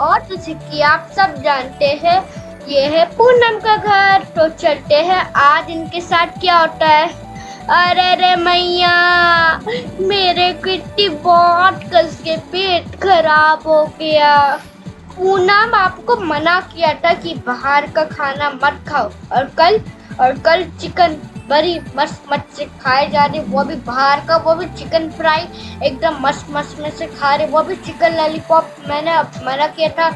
और जैसे कि आप सब जानते हैं, ये है पूनम का घर। तो चलते हैं आज इनके साथ क्या होता है। अरे रे मैया, मेरे किट्टी बहुत कस के पेट खराब हो गया। पूनम आपको मना किया था कि बाहर का खाना मत खाओ, और कल चिकन बड़ी मस्त मस्त से खाए जा रहे, वो भी बाहर का, वो भी चिकन फ्राई एकदम मस्त मस्त में से खा रहे, वो भी चिकन लॉलीपॉप। मैंने मना किया था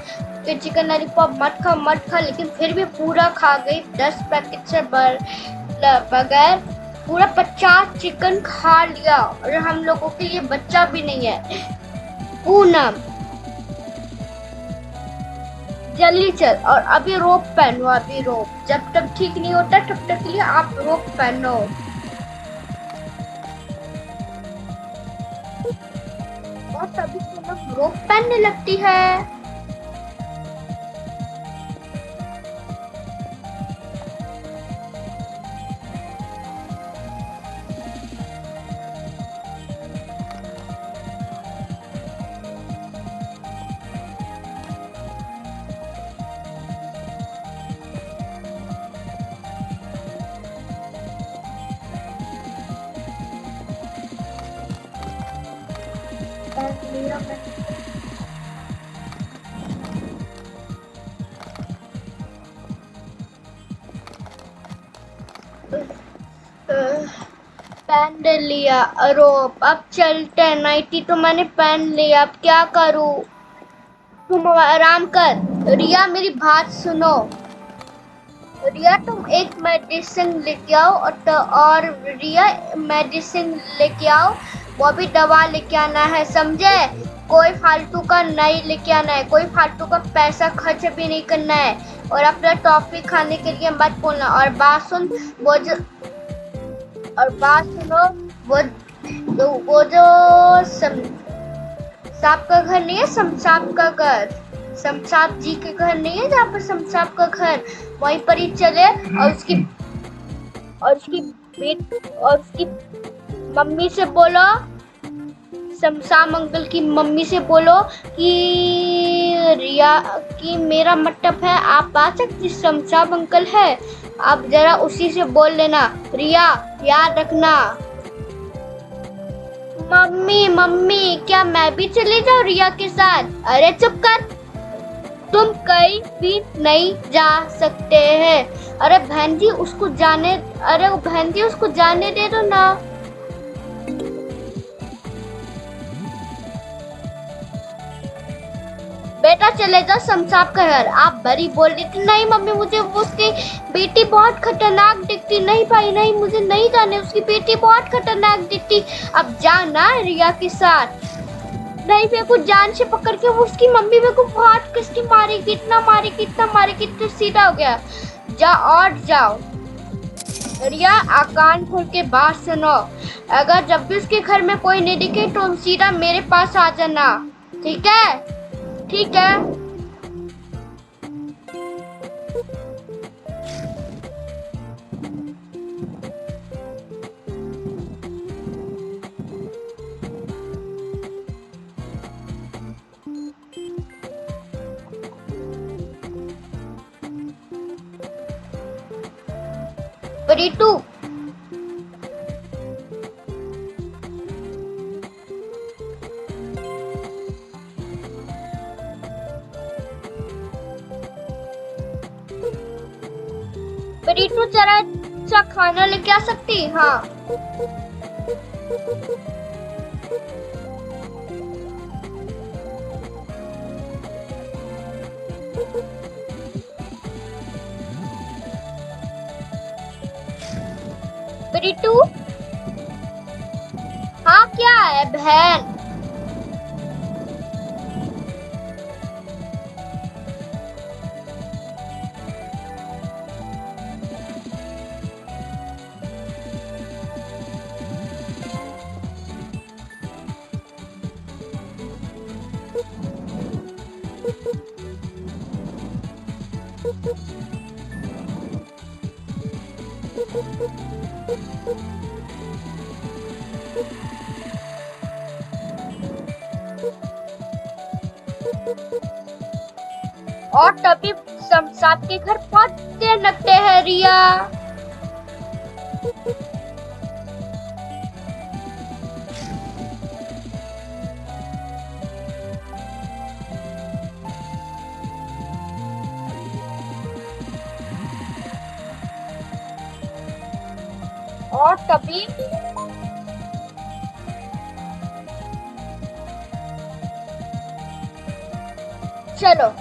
कि चिकन लॉलीपॉप मत खा, लेकिन फिर भी पूरा खा गई 10 पैकेट से बगैर पूरा 50 चिकन खा लिया, और हम लोगों के लिए बच्चा भी नहीं है। पूनम जल्दी चल, और अभी रोप पहनो, अभी रोप जब तक ठीक नहीं होता तब तक के लिए आप रोप पहनो। और तभी पूनम रोप पहनने लगती है। पहन लिया रोप, अब चलते हैं। नाइटी तो मैंने पहन लिया, अब क्या करूं। तुम आराम कर। रिया मेरी बात सुनो। रिया तुम एक मेडिसिन लेके आओ, और रिया मेडिसिन लेके आओ, वो भी दवा लेके आना है, समझे। कोई फालतू का नहीं लेके आना है, कोई फालतू का पैसा खर्च भी नहीं करना है, और अपना टॉफी खाने के लिए मत बोलना। और बात सुनो, वो जो सांप का घर नहीं है, शमशाप का घर, शमशाप जी के घर नहीं है जहाँ पर शमशाप का घर, वहीं पर ही चले। और उसकी मम्मी से बोलो, शमशाम अंकल की मम्मी से बोलो कि रिया की मेरा मतलब है आप आ सकती, शमशाम अंकल है, आप जरा उसी से बोल लेना। रिया याद रखना। मम्मी मम्मी क्या मैं भी चली जाऊँ रिया के साथ। अरे चुप कर, तुम कहीं भी नहीं जा सकते हैं। अरे बहन जी उसको जाने दे दो ना। बेटा चले जाओ शमशाब का घर। आप बड़ी बोल रही थी, नहीं मम्मी मुझे उसकी बेटी बहुत खतरनाक दिखती, नहीं भाई नहीं, मुझे नहीं जाने, उसकी बेटी बहुत खतरनाक दिखती। अब जाना रिया के साथ। नहीं मेरे को जान से पकड़ के उसकी मम्मी मेरे को बहुत किसकी मारेगी, इतना मारेगी तो सीधा हो गया। जाओ रिया, कान खोल के बात सुनो। अगर जब भी उसके घर में कोई नहीं दिखे तो सीधा मेरे पास आ जाना, ठीक है। ठीक है। परिटू परिटू जरा सा खाना लेके आ सकती। हाँ परिटू। हाँ क्या है बहन। और तभी शमशाद के घर बहुत देर लगते हैं रिया। और तभी चलो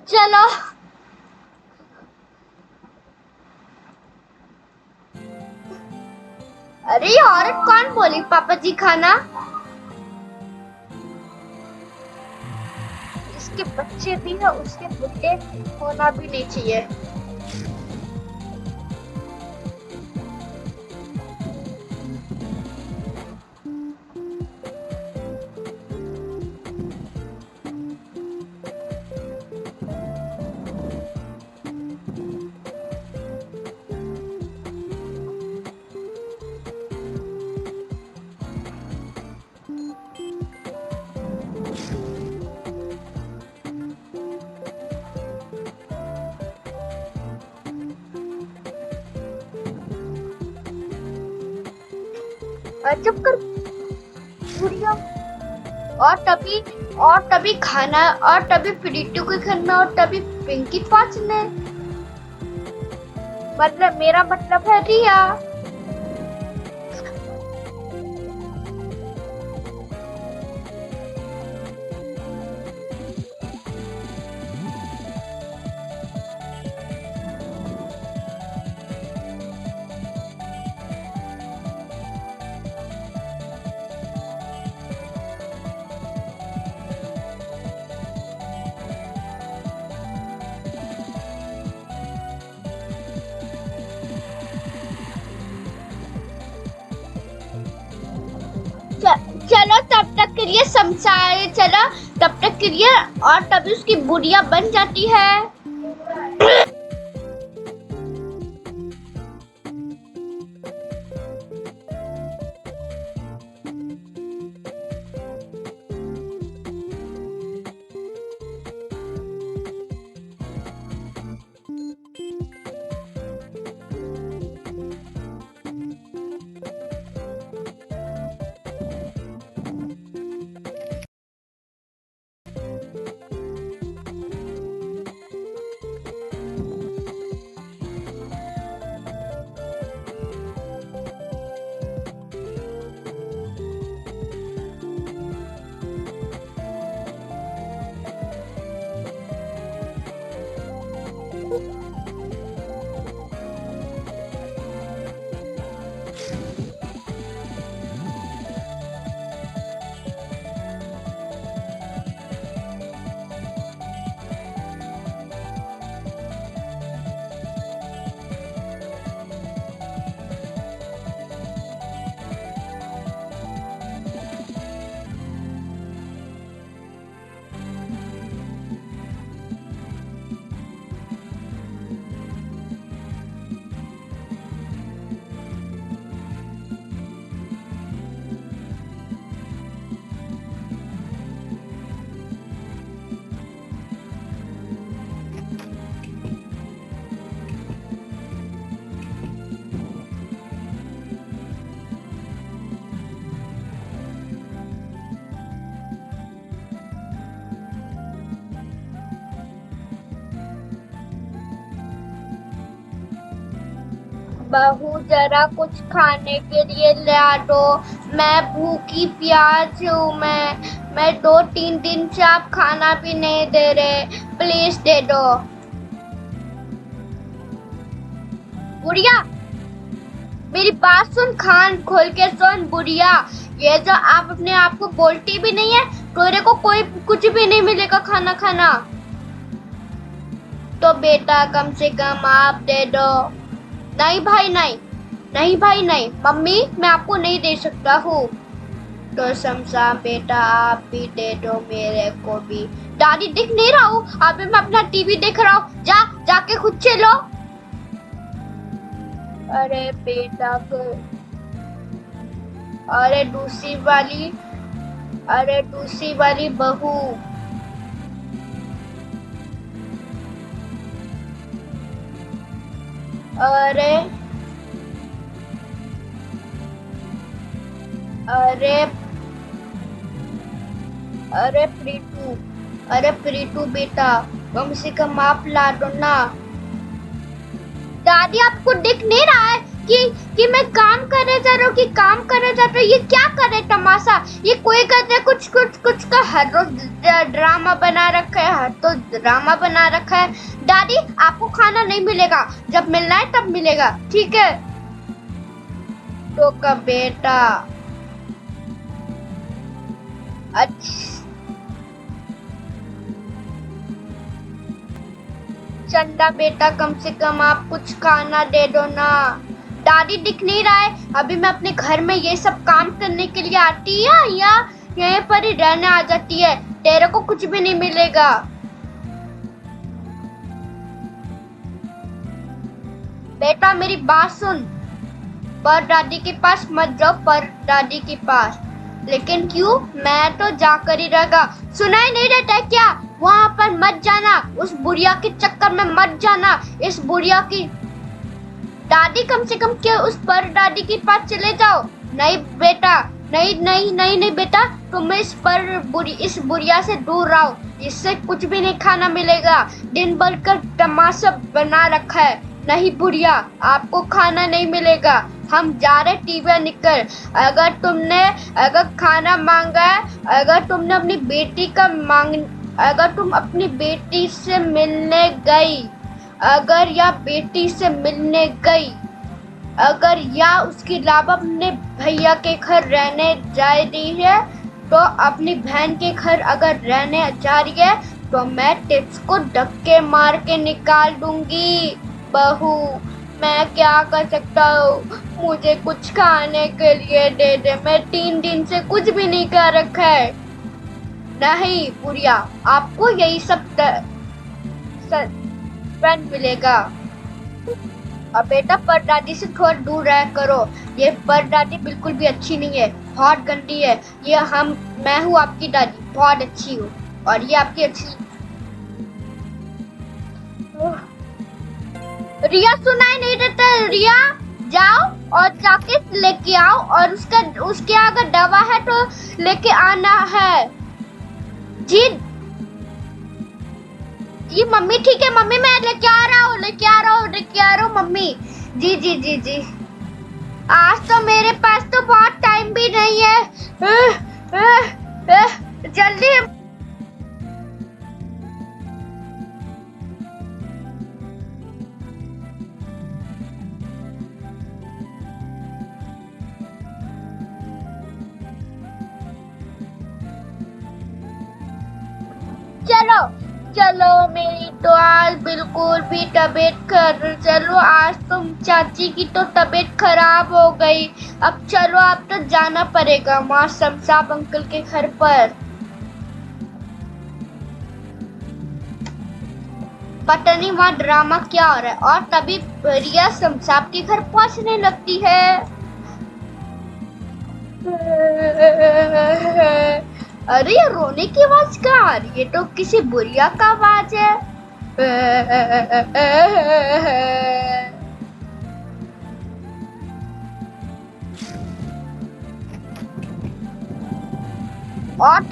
चलो अरे ये औरत कौन बोली पापा जी खाना? इसके बच्चे भी है, उसके बुढ़े होना भी नहीं चाहिए। चुप कर बुढ़िया। और तभी खाना, और तभी प्रीतू के घर में, और तभी पिंकी पाच ने, मतलब मेरा मतलब है रिया। चलो तब तक के लिए समझाए, चलो तब तक के लिए, और तभी उसकी बुढ़िया बन जाती है। बहू जरा कुछ खाने के लिए ला दो, मैं भूखी प्यास हूँ। मैं 2-3 दिन से आप खाना भी नहीं दे रहे, प्लीज दे दो। बुढ़िया मेरी बात सुन, खान खोल के सुन बुढ़िया। ये जो आप अपने आप को बोलती भी नहीं है, तेरे को कोई कुछ भी नहीं मिलेगा खाना खाना। तो बेटा कम से कम आप दे दो। नहीं भाई नहीं, नहीं भाई नहीं, मम्मी मैं आपको नहीं दे सकता हूँ। तो शमशान बेटा आप भी दे दो मेरे को भी। दादी दिख नहीं रहा हूँ, अभी मैं अपना टीवी देख रहा हूँ, जाके खुद से लो। अरे बेटा अरे दूसरी वाली बहू। अरे अरे अरे प्रीतू बेटा कम से कम आप ला दो ना। दादी आपको दिख नहीं रहा है कि मैं काम करे जा रहा हूँ, कि काम करे जा रहा हूँ? ये क्या करे तमाशा? ये कोई कहते कुछ कुछ कुछ का हर रोज ड्रामा बना रखा है, हर तो ड्रामा बना रखा है। दादी आपको खाना नहीं मिलेगा, जब मिलना है तब मिलेगा, ठीक है? तो का बेटा अच्छा चंदा बेटा कम से कम आप कुछ खाना दे दो ना। दादी दिख नहीं रहा है, अभी मैं अपने घर में ये सब काम करने के लिए आती है या यहीं पर ही रहने आ जाती है? तेरे को कुछ भी नहीं मिलेगा। बेटा मेरी बात सुन, पर दादी के पास मत जाओ, पर दादी के पास। लेकिन क्यों? मैं तो जाकर ही रहेगा। सुनाई नहीं देता है क्या? वहाँ पर मत जाना, उस बुढ़िया के चक्कर में मत जाना। इस बुढ़िया की दादी कम से कम क्या उस पर दादी के पास चले जाओ। नहीं बेटा, नहीं नहीं नहीं नहीं बेटा, तुम्हें इस बुढ़िया से दूर रहो, इससे कुछ भी नहीं खाना मिलेगा। दिन भर का तमाशा बना रखा है। नहीं बुढ़िया, आपको खाना नहीं मिलेगा, हम जा रहे टीवी निकल। अगर खाना मांगा है, अगर तुमने अपनी बेटी का अगर तुम अपनी बेटी से मिलने गई, अगर या बेटी से मिलने गई, अगर या उसके अलावा अपने भैया के घर रहने जा रही है, तो अपनी बहन के घर अगर रहने जा रही है, तो मैं टिप्स को धक्के मार के निकाल दूंगी। बहू मैं क्या कर सकता हूँ? मुझे कुछ खाने के लिए दे दे, मैं 3 दिन से कुछ भी नहीं खा रखा है। नहीं बुढ़िया, आपको यही सब मिलेगा। और बेटा परदादी से थोड़ा दूर रह करो, ये परदादी बिल्कुल भी अच्छी नहीं है, बहुत गंदी है। मैं हूँ आपकी दादी, बहुत अच्छी हूँ, और ये आपकी अच्छी। रिया सुनाई नहीं देता? रिया जाओ और जाके लेके आओ, और उसके अगर दवा है तो लेके आना है जी। ये मम्मी ठीक है, मम्मी मैं लेके आ रहा हूँ मम्मी। जी जी जी जी। आज तो मेरे पास तो बहुत टाइम भी नहीं है, जल्दी। चलो चलो, मेरी तो आज बिल्कुल भी चलो आज तो चाची की तो तबीयत खराब हो गई। अब चलो, अब तो जाना पड़ेगा वहाँ शमशाब अंकल के घर पर। पता नहीं वहाँ ड्रामा क्या हो रहा है। और तभी रिया शमशाब के घर पहुँचने लगती है। अरे ये रोने की आवाज कहाँ आ रही है? तो किसी बुढ़िया का आवाज है। और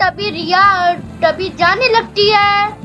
तभी रिया तभी जाने लगती है।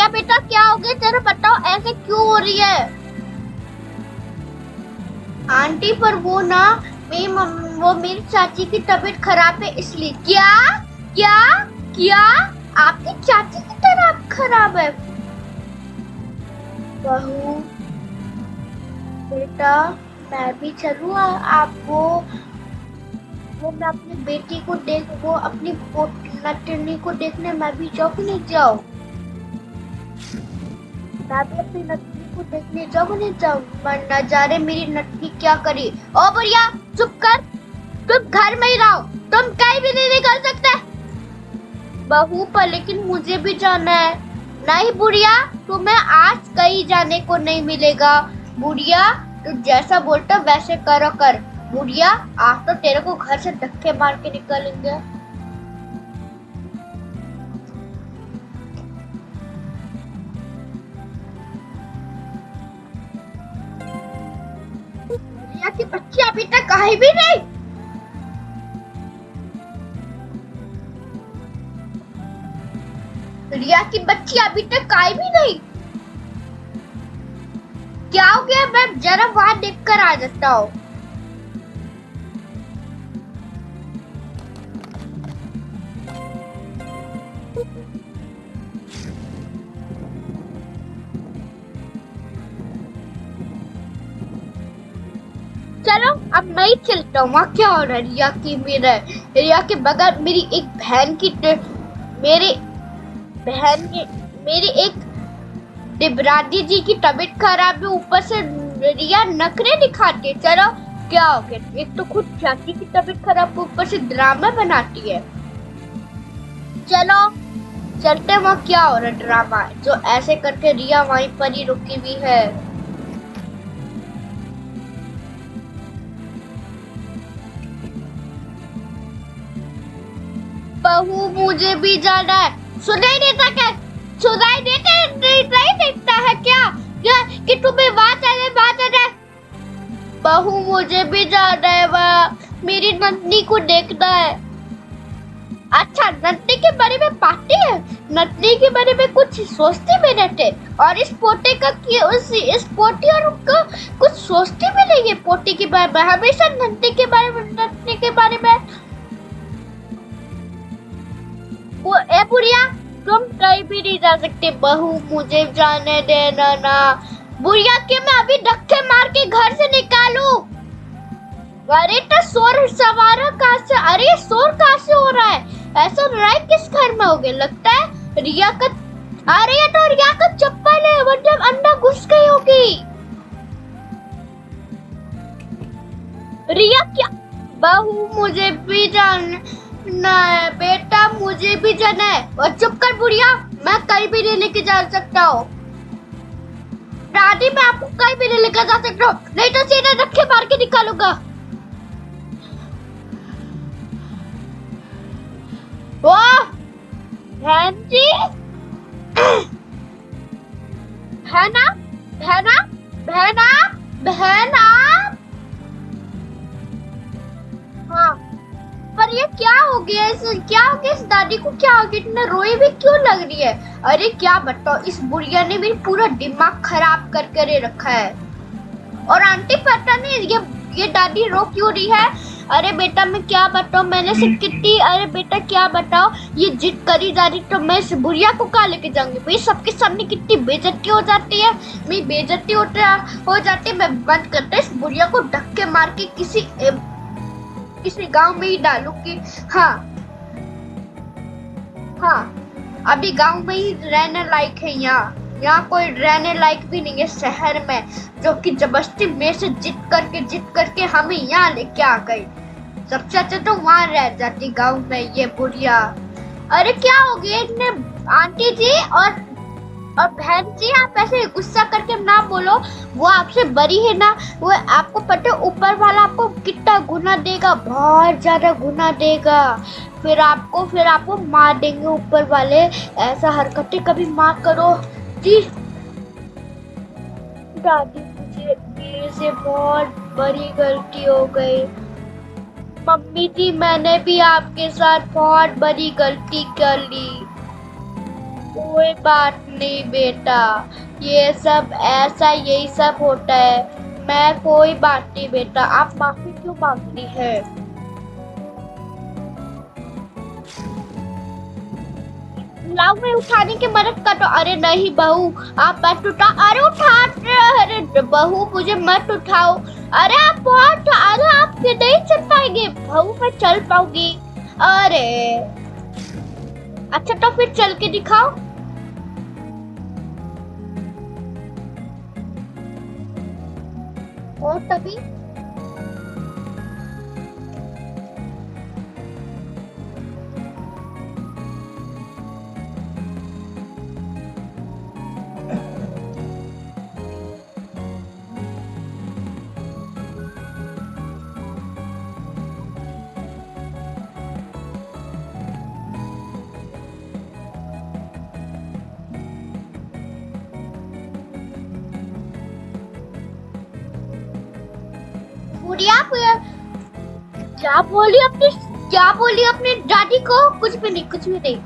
रिया बेटा क्या हो गया, जरा बताओ ऐसे क्यों हो रही है। आंटी पर वो ना वो मेरी चाची की तबीयत खराब है इसलिए। क्या क्या क्या आपकी चाची की तबीयत खराब है? बहू बेटा मैं भी चलूँ आपको, वो मैं अपनी बेटी को देख, वो अपनी नटनी को देखने मैं भी जाऊँ कि नहीं जाऊँ? मैं भी अपनी नटनी को देखने जाऊँ कि नहीं जाऊँ? पर नजारे मेरी नटनी क्या करी। ओ बुढ़िया चुप कर, तुम घर में ही रहो, तुम कहीं भी नहीं निकल सकते। बहू पर लेकिन मुझे भी जाना है। नहीं बुढ़िया तुम्हें आज कहीं जाने को नहीं मिलेगा। बुढ़िया तू जैसा बोलता वैसे करो कर। बुढ़िया आज तो तेरे को घर से धक्के मार के निकलेंगे। बुढ़िया की बच्ची अभी तक आई भी नहीं। रिया की बच्ची अभी तक आई भी नहीं। क्या हो गया, मैं जरा वहां देख कर आ जाता हूँ। चलो अब मैं ही चलता हूँ। वहाँ क्या हो रहा है? रिया के बगल मेरी एक बहन की मेरी बहन की मेरी एक दिबरादी जी की तबीयत खराब है, ऊपर से रिया नखरे दिखाती है। चलो क्या हो गया, एक तो खुद चाची की तबीयत खराब, ऊपर से ड्रामा बनाती है। चलो चलते वहाँ क्या हो रहा है ड्रामा, जो ऐसे करके रिया वहीं पर ही रुकी हुई है। बहू मुझे भी जाना है। सुनाई देता क्या? सुनाई नहीं देता है क्या कि तुम्हें बात है। बहू मुझे भी जाना है, वहाँ मेरी नन्नी को देखना है। अच्छा नन्नी के बारे में पार्टी है, नन्नी के बारे में कुछ सोचते भी रहते, और इस पोते का इस पोती और उनको कुछ सोचते भी नहीं है। पोती के बारे में हमेशा नन्नी के बारे में वो ए बुढ़िया तुम कहीं भी नहीं जा सकते। बहू मुझे जाने देना ना। बुढ़िया के मैं अभी धक्के मार के घर से निकालू? अरे तो शोर सवारा कहाँ से, अरे शोर कहाँ से हो रहा है? ऐसा लड़ाई किस घर में हो गया? लगता है रिया का, अरे ये तो रिया का चप्पल है, मतलब अंदर घुस गई होगी। रिया क्या? बहू मुझे भी जाना है बेटा, मुझे भी जाना है। और चुप कर बुढ़िया, मैं कहीं भी नहीं लेके जा सकता हूँ। दादी मैं आपको कहीं भी नहीं लेकर जा सकता हूँ, नहीं तो सीधा धक्के मार के निकालूंगा। वो बहन जी बहना बहना बहना बहना, हाँ पर ये क्या हो गया, इस दादी को क्या हो गया, इतना रोई भी क्यों लग रही है? अरे क्या बताओ, इस बुढ़िया ने मेरी पूरा दिमाग खराब करके रखा है। और आंटी पता नहीं ये दादी रो क्यों रही है? अरे बेटा मैं क्या बताऊं, मैंने से कितनी, अरे बेटा क्या बताओ, ये जिद करी जा रही तो मैं इस बुढ़िया को कहाँ लेके जाऊंगी? भाई सबके सामने कितनी बेइज्जती हो जाती है, मेरी बेइज्जती हो जाती है। मैं बंद करते इस बुढ़िया को धक्के मार के किसी गांव में ही डालूंगी। हाँ हाँ अभी गांव में ही रहने लायक है, यहाँ कोई रहने लायक भी नहीं है शहर में, जो कि जबरदस्ती मेरे से जिद करके हमें यहाँ लेके आ गई। सबसे अच्छा तो वहाँ रह जाती गांव में ये बुढ़िया। अरे क्या हो गया इतने, आंटी जी और बहन जी आप ऐसे गुस्सा करके ना बोलो, वो आपसे बड़ी है ना, वो आपको पता है ऊपर वाला आपको कितना गुना देगा, बहुत ज्यादा गुना देगा। फिर आपको मार देंगे ऊपर वाले, ऐसा हरकतें कभी मार करो जी। दादी मुझे मेरे से बहुत बड़ी गलती हो गई। मम्मी जी मैंने भी आपके साथ बहुत बड़ी गलती कर ली। कोई बात नहीं बेटा, ये सब ऐसा यही सब होता है। मैं कोई बात नहीं बेटा, आप माफी क्यों मांगनी है? लाओ मैं उठाने की मदद कर दो। अरे नहीं बहू, आप मत उठा। अरे उठा। अरे बहू मुझे मत उठाओ। अरे आप बहुत, अरे आप नहीं चल पाएंगे बहू, मैं चल पाऊंगी। अरे अच्छा तो फिर चल के दिखाओ। और तभी गुड़िया क्या बोली अपनी, क्या बोली अपने दादी को? कुछ भी नहीं, कुछ भी नहीं।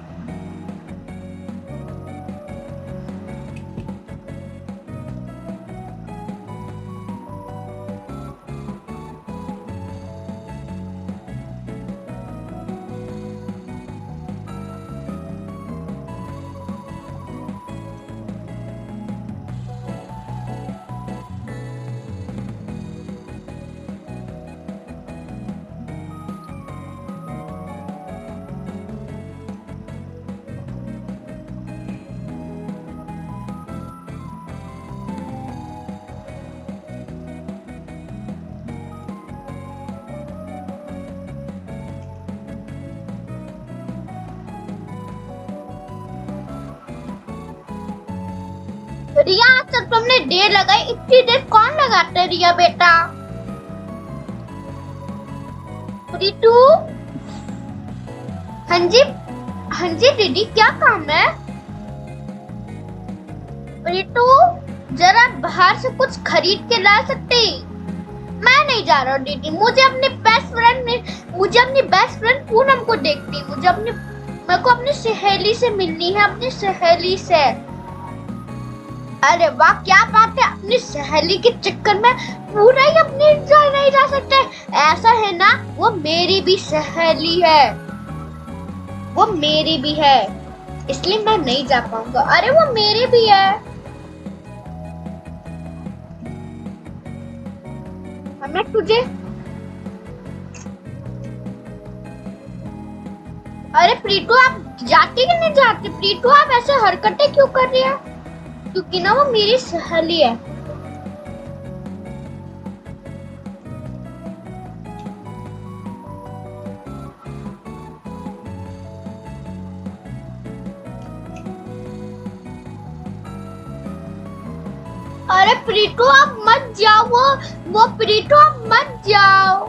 रिया आज तक तुमने देर लगाई, इतनी देर कौन लगाता है रिया बेटा? रितु, हाँ जी, हाँ जी दीदी क्या काम है? रितु जरा बाहर से कुछ खरीद के ला सकते? मैं नहीं जा रहा हूँ दीदी, मुझे अपने बेस्ट फ्रेंड पूनम को देखती, मेरे को अपनी सहेली से मिलनी है, अपनी सहेली से। अरे वाह क्या बात है, अपनी सहेली के चक्कर में पूरा ही अपनी एंजॉय नहीं जा सकते। ऐसा है ना, वो मेरी भी सहेली है, वो मेरी भी है, इसलिए मैं नहीं जा पाऊंगा। अरे वो मेरी भी है। मैं तुझे, अरे प्रीतू आप जाती कि नहीं जाती? प्रीतू आप ऐसे हरकतें क्यों कर रही है? क्योंकि ना वो मेरी सहेली है। अरे प्रीतू आप मत जाओ, वो प्रीतू आप मत जाओ।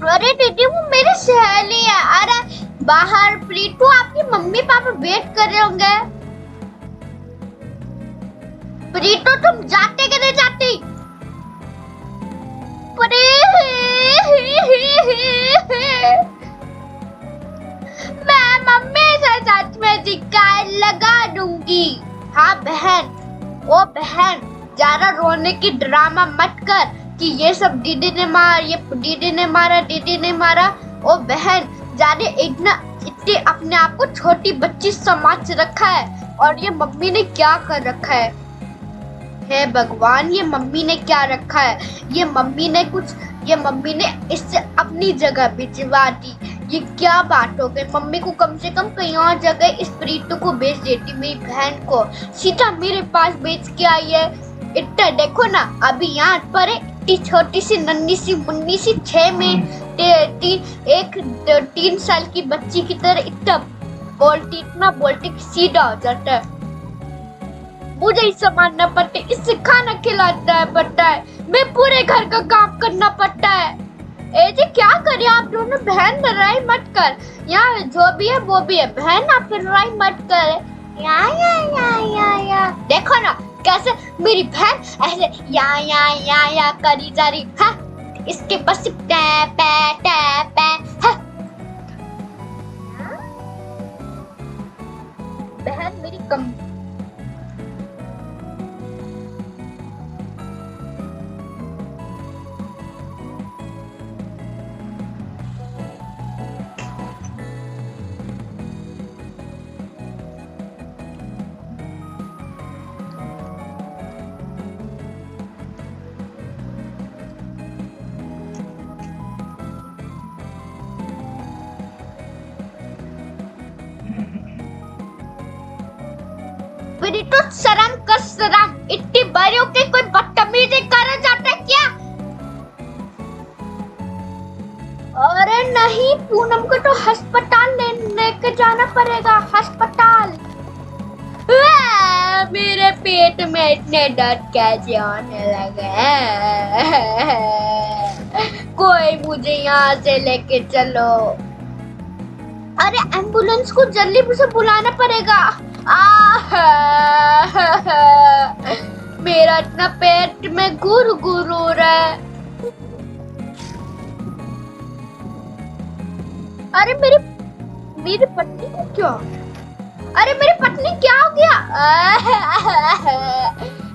अरे दीदी वो मेरी सहेली है। अरे बाहर प्रीतू आपकी मम्मी पापा वेट कर रहे होंगे। प्रीतू तुम जाते कि नहीं जाती? मैं मम्मी से सच में शिकायत लगा दूंगी। हाँ बहन, ओ बहन ज्यादा रोने की ड्रामा मत कर कि ये सब दीदी ने मारा, ये दीदी ने मारा, दीदी ने मारा। ओ बहन ज्यादा इतने अपने आप को छोटी बच्ची समझ रखा है, और ये मम्मी ने क्या कर रखा है? हे भगवान, ये मम्मी ने क्या रखा है? ये मम्मी ने इससे अपनी जगह भिजवा दी। ये क्या बात हो गई? मम्मी को कम से कम कहीं और जगह इस प्रीतु को भेज देती, मेरी बहन को सीधा मेरे पास भेज के आई है। इतना देखो ना, अभी यहाँ पर इतनी छोटी सी नन्ही सी मुन्नी सी 6 में 3 साल की बच्ची की तरह इतना बोलती कि सीधा हो जाता है। मुझे ही संभालना पड़ता है, इससे खाना खिलाना पड़ता है, मैं पूरे घर का काम करना पड़ता है। ए जी क्या करिए आप दोनों? बहन लड़ाई मत कर, यहाँ जो भी है वो भी है। बहन आप लड़ाई मत कर। या देखो ना कैसे मेरी बहन ऐसे या करी जा रही है। इसके बस टैप टैप है। बहन मेरी कम। मेरी तो शर्म कर शर्म, इतनी बड़ी होके कोई बदतमीजी करे जाता है क्या? अरे नहीं, पूनम को तो अस्पताल लेके जाना पड़ेगा, अस्पताल। मेरे पेट में इतने दर्द कैसे होने लगे? कोई मुझे यहाँ से लेके चलो। अरे एम्बुलेंस को जल्दी से बुलाना पड़ेगा। मेरा इतना पेट में गुर गुर हो रहा है। अरे मेरी पत्नी को क्या? अरे मेरी पत्नी क्या हो गया?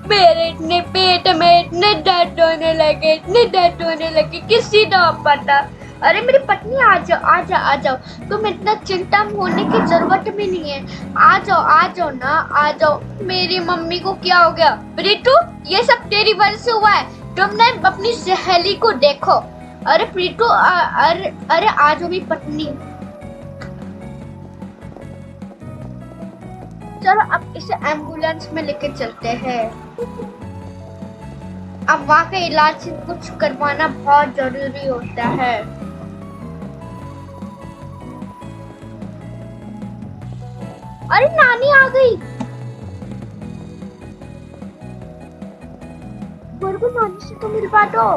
मेरे इतने पेट में इतने दर्द होने लगे, इतने दर्द होने लगे, किसी को पता। अरे मेरी पत्नी आ जाओ आ जाओ आ जाओ, तुम इतना चिंता होने की जरूरत भी नहीं है। आ जाओ ना, आ जाओ। मेरी मम्मी को क्या हो गया? प्रीतू, ये सब तेरी वजह से हुआ है। तुमने अपनी सहेली को देखो। अरे प्रीतू, अरे आ जाओ मेरी पत्नी। चलो अब इसे एम्बुलेंस में लेके चलते हैं। अब वहाँ के इलाज से कुछ करवाना बहुत जरूरी होता है। अरे नानी आ गई। बरगु, नानी से तो मिलवा दो।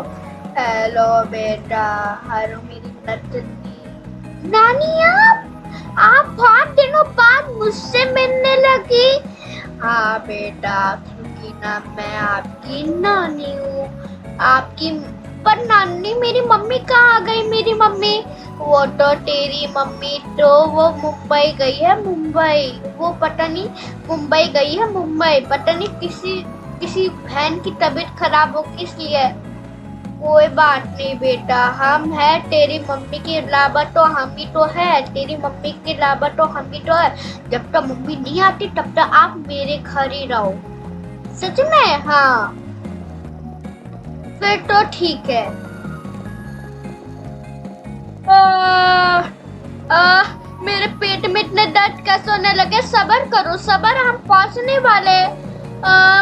हेलो बेटा, हारो मेरी नन्ही नानी। आप बहुत दिनों बाद मुझसे मिलने लगी। हाँ बेटा, क्योंकि ना मैं आपकी नानी हूँ। आपकी पर नानी, मेरी मम्मी कहाँ आ गई? मेरी मम्मी, वो तो तेरी मम्मी तो वो मुंबई गई है, मुंबई। वो पता नहीं मुंबई गई है, मुंबई। पता नहीं किसी बहन की तबीयत खराब हो इसलिए। कोई बात नहीं बेटा, हम है तेरी मम्मी के अलावा तो हम ही तो है। तेरी मम्मी के अलावा तो हम ही तो है। जब तक मम्मी नहीं आती तब तक आप मेरे घर ही रहो। सच में? हाँ, फिर तो ठीक है। मेरे पेट में इतने दर्द कैसे होने लगे? सब्र करो, सब्र, हम पहुंचने वाले।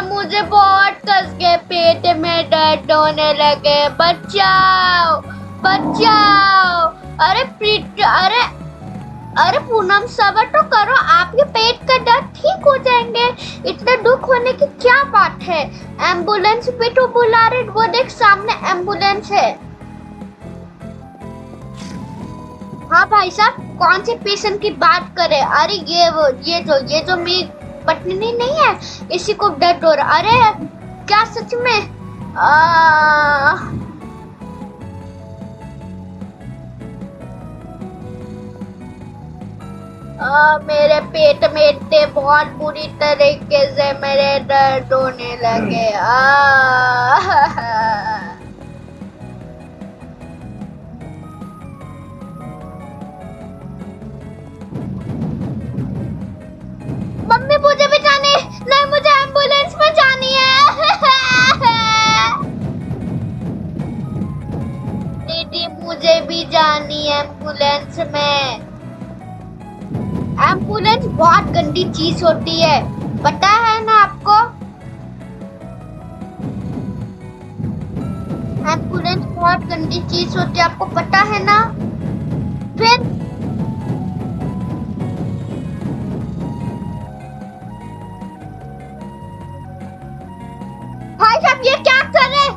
मुझे बहुत कस के पेट में दर्द होने लगे। बचाओ बचाओ। अरे अरे पूनम, सब्र तो करो, आपके पेट का दर्द ठीक हो जाएंगे। इतना दुख होने की क्या बात है? एम्बुलेंस पे तो बुला रहे, वो देख सामने एम्बुलेंस है। हाँ भाई साहब, कौन से पेशेंट की बात करें? अरे ये जो मेरी पत्नी नहीं है, इसी को दर्द हो रहा। अरे क्या सच में? मेरे पेट में इतने बहुत बुरी तरीके से मेरे दर्द होने लगे। मम्मी, मुझे भी जानी नहीं, मुझे एम्बुलेंस में जानी है। दीदी, मुझे भी जानी है एम्बुलेंस में। एम्बुलेंस बहुत गंदी चीज होती है, पता है ना आपको? एम्बुलेंस बहुत गंदी चीज होती है, आपको पता है ना? फिर भाई साहब, ये क्या कर रहे?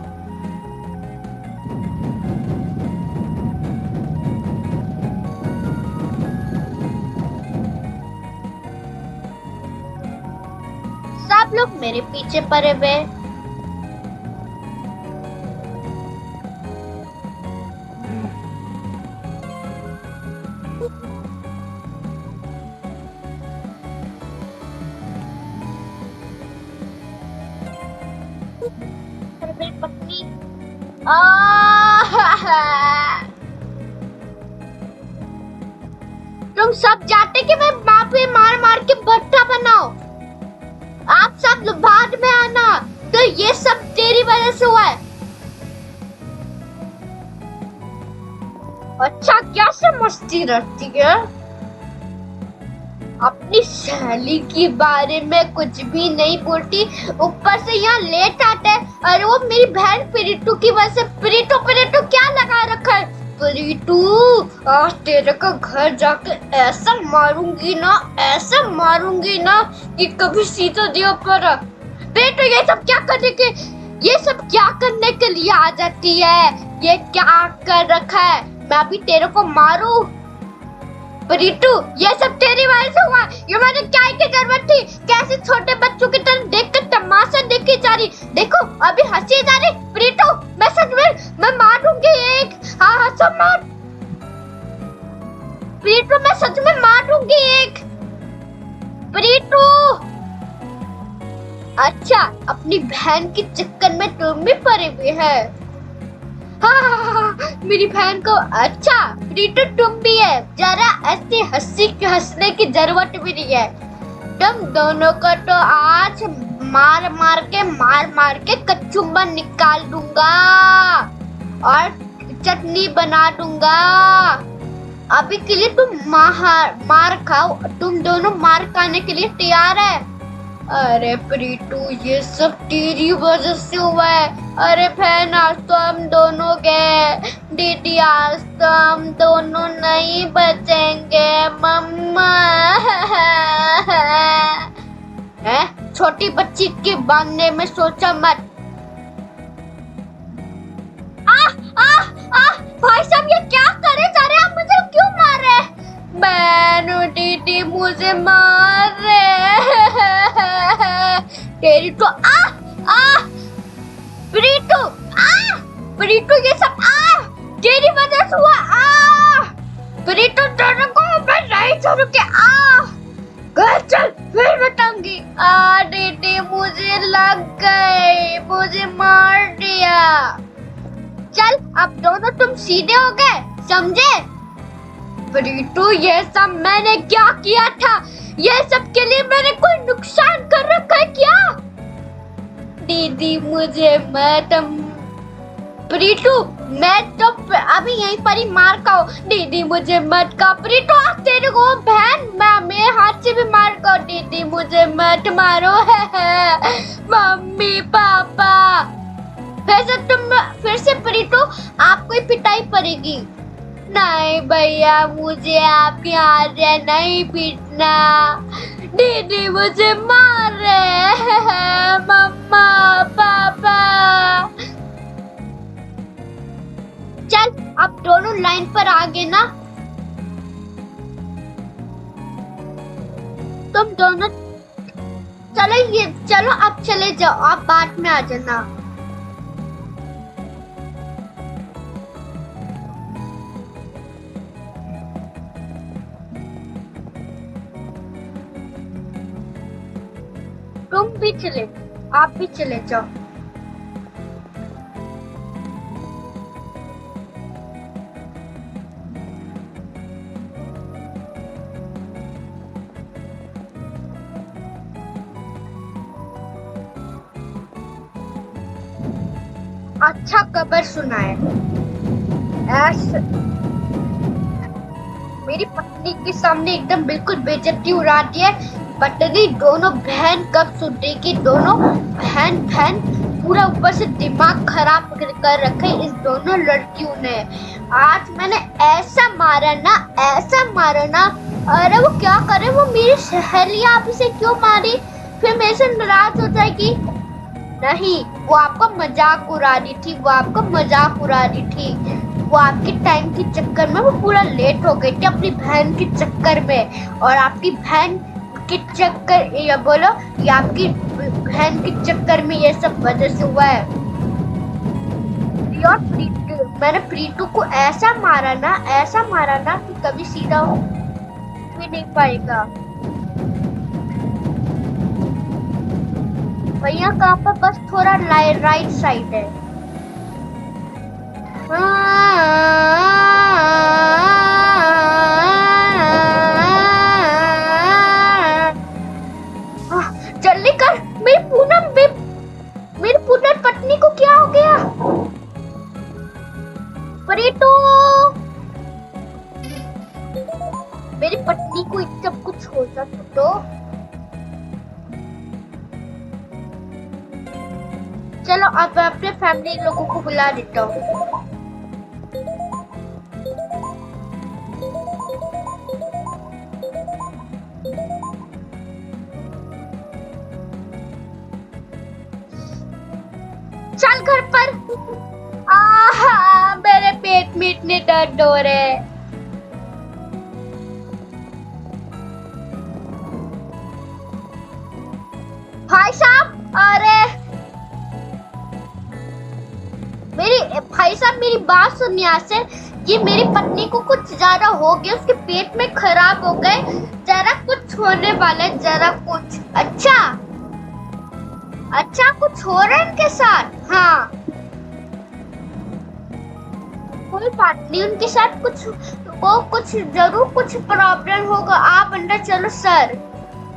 सब लोग मेरे पीछे पड़े हुए। तुम सब जानते कि मैं माँ पे मार मार के भट्टा बनाओ। आप सब बाद में आना। तो ये सब तेरी वजह से हुआ है। अच्छा क्या समझती रहती है? अपनी सहेली के बारे में कुछ भी नहीं बोलती, ऊपर से यहाँ लेट आते हैं। अरे वो मेरी बहन प्रीतू की वजह से। प्रीतू प्रीतू क्या लगा रखा है? प्रीतू आज तेरे का घर जाके ऐसा मारूंगी ना, ऐसा मारूंगी ना कि कभी सीधा दिया पर। प्रीतू ये सब क्या करने के, ये सब क्या करने के लिए आ जाती है? ये क्या कर रखा है? मैं भी तेरे को मारू? प्रीतू ये सब तेरी वजह से हुआ। ये मैंने क्या की जरूरत थी? कैसे छोटे बच्चों की तरह देखकर तमाशा देखी जा रही। देखो अभी हंसी जा रही। प्रीतू मैं सच में मैं मारूंगी एक। हाँ सब मार। प्रीतू मैं सच में मारूंगी एक। प्रीतू अच्छा अपनी बहन के चक्कर में तुम भी पड़े हुए है। हाँ, मेरी बहन को। अच्छा प्रीतू तुम भी है। जरा ऐसे हंसने की जरूरत भी नहीं है। तुम दोनों को तो आज मार मार के कचुम्बर निकाल दूंगा और चटनी बना दूंगा। अभी के लिए तुम मार खाओ। तुम दोनों मार खाने के लिए तैयार है? अरे प्रीतू ये सब तेरी वजह से हुआ है। अरे बहन आज तो हम दोनों गए। दीदी आज तो हम दोनों नहीं बचेंगे मम्मा। है छोटी बच्ची के बांधने में सोचा मत। भाई साहब ये क्या करे जा रहे? आप मुझे क्यों मार रहे? बहनों दीदी मुझे मार रहे। तेरी तो प्रीतू प्रीतू ये सब तेरी वजह से हुआ। प्रीतू तेरे को मैं नहीं छोड़ूंगी। घर चल फिर बताऊंगी। दीदी मुझे लग गई, मुझे मार दिया। चल अब दोनों तुम सीधे हो गए, समझे? प्रीतू ये सब मैंने क्या किया था? ये सब के लिए मैंने कोई नुकसान कर रखा है क्या? दीदी मुझे मत। प्रीतू मैं तो अभी यहीं पर ही मार खाओ। दीदी मुझे मत खाओ। प्रीतू आज तेरे को बहन मेरे हाथ से भी मार खाओ। दीदी मुझे मत मारो। मम्मी पापा फिर से प्रीतू आपको ही पिटाई पड़ेगी। नहीं भैया मुझे आपके हाथ से नहीं पीटना। दीदी मुझे मार रहे हैं। मम्मा पापा। चल अब दोनों लाइन पर आ गए ना। तुम दोनों चलो अब चले जाओ। आप बाद में आ जाना। तुम भी चले, आप भी चले जाओ। अच्छा खबर सुनाए। मेरी पत्नी के सामने एकदम बिल्कुल बेइज्जती उड़ा दी है। पत्नी दोनों बहन कब सुधरेगी? दोनों बहन पूरा ऊपर से दिमाग खराब कर रखे इस दोनों लड़कियों ने। आज मैंने ऐसा मारा ना। अरे वो क्या करे? वो मेरी सहेली आप इसे क्यों मारी? फिर मेरे से नाराज हो जाएगी। नहीं वो आपका मजाक उड़ा रही थी। वो आपके टाइम के चक्कर में वो पूरा लेट हो गई थी अपनी बहन के चक्कर में। और आपकी बहन के चक्कर ये बोलो ये आपकी बहन के चक्कर में ये सब वजह से हुआ है। और मैंने प्रीतू को ऐसा मारा ना कि कभी सीधा हो भी नहीं पाएगा। भैया कहाँ पर? बस थोड़ा राइट साइड है। प्रीतू, मेरी पत्नी को सब कुछ हो जाता तो। चलो अब मैं अपने फैमिली लोगों को बुला देता हूँ। चल घर पर। मेरे पेट में इतने दर्द हो रहे हैं। भाई साहब, अरे भाई साहब मेरी बात सुन यहाँ से। ये मेरी पत्नी को कुछ ज्यादा हो गया, उसके पेट में खराब हो गए, जरा कुछ होने वाला है, जरा कुछ। अच्छा कुछ हो रहा है इनके साथ। हाँ कोई बात नहीं, उनके साथ कुछ जरूर कुछ प्रॉब्लम होगा। आप अंदर चलो सर,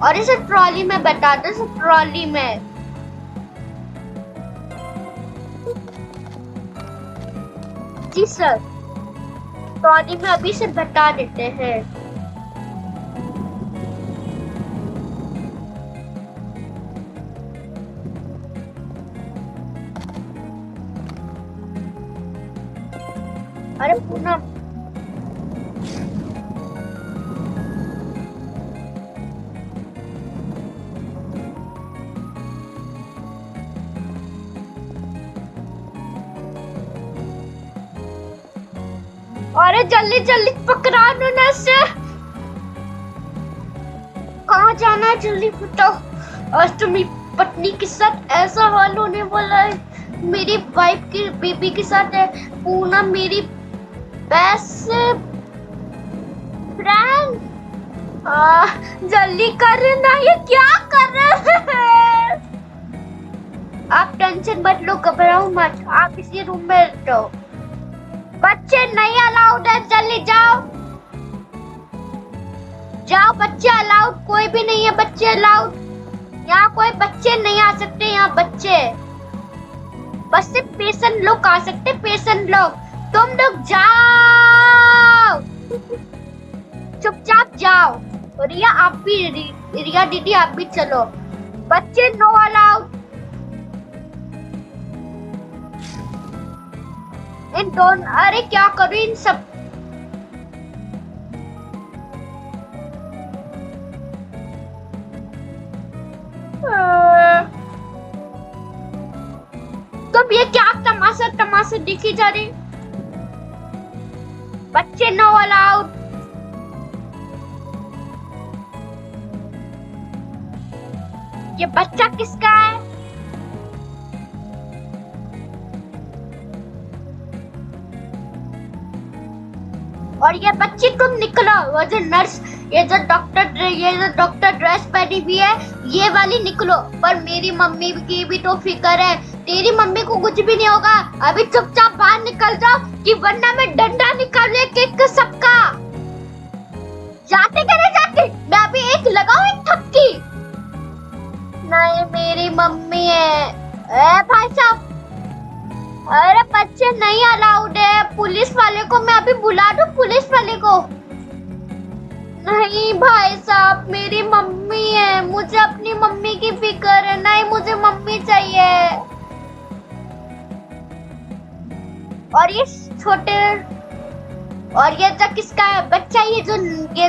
और इसे ट्रॉली में बता दो। ट्रॉली में जी सर, ट्रॉली में अभी से बता देते हैं। अरे पूनम, अरे जल्दी जल्दी पकड़ा दो ना से। कहाँ जाना है जल्दी बताओ। आज तो मेरी पत्नी के साथ ऐसा हाल होने वाला है। मेरी वाइफ की बेबी के साथ है। पूनम मेरी बेस्ट फ्रेंड, जल्दी करना। ये क्या कर रहे हैं? आप टेंशन मत लो, घबराओ मत, आप इसी रूम में रहो। बच्चे नहीं अलाउड है, जल्दी जाओ जाओ। बच्चे अलाउड कोई भी नहीं है, बच्चे अलाउड। यहाँ कोई बच्चे नहीं आ सकते, यहाँ बच्चे बस सिर्फ पेशेंट लोग आ सकते, पेशेंट लोग। तुम लोग जाओ, चुपचाप जाओ। रिया आप भी, रिया दीदी आप भी चलो। बच्चे नो अलाउड। इन दोनों, अरे क्या करूं इन सब। तुम ये क्या तमाशा दिखी जा रही। बच्चे नो अलाउड। ये बच्चा किसका है? और ये बच्ची तुम निकलो। वो जो नर्स, ये जो डॉक्टर ड्रेस पहनी हुई है, ये वाली निकलो। पर मेरी मम्मी की भी तो फिक्र है। तेरी मम्मी को कुछ भी नहीं होगा। अभी चुपचाप बाहर निकल जाओ, कि वरना मैं डंडा निकाल एक सबका। जाते क्या नहीं जाते? मैं अभी एक लगाऊं एक थपकी। नहीं मेरी मम्मी है। भाई साहब, अरे बच्चे नहीं अलाउड है। पुलिस वाले को मैं अभी बुला दूं, पुलिस वाले को। नहीं भाई साहब, मेरी मम्मी है, मुझे अपनी मम्मी की फिक्र है। नहीं मुझे मम्मी चाहिए। और ये छोटे, और ये जो किसका है बच्चा? ये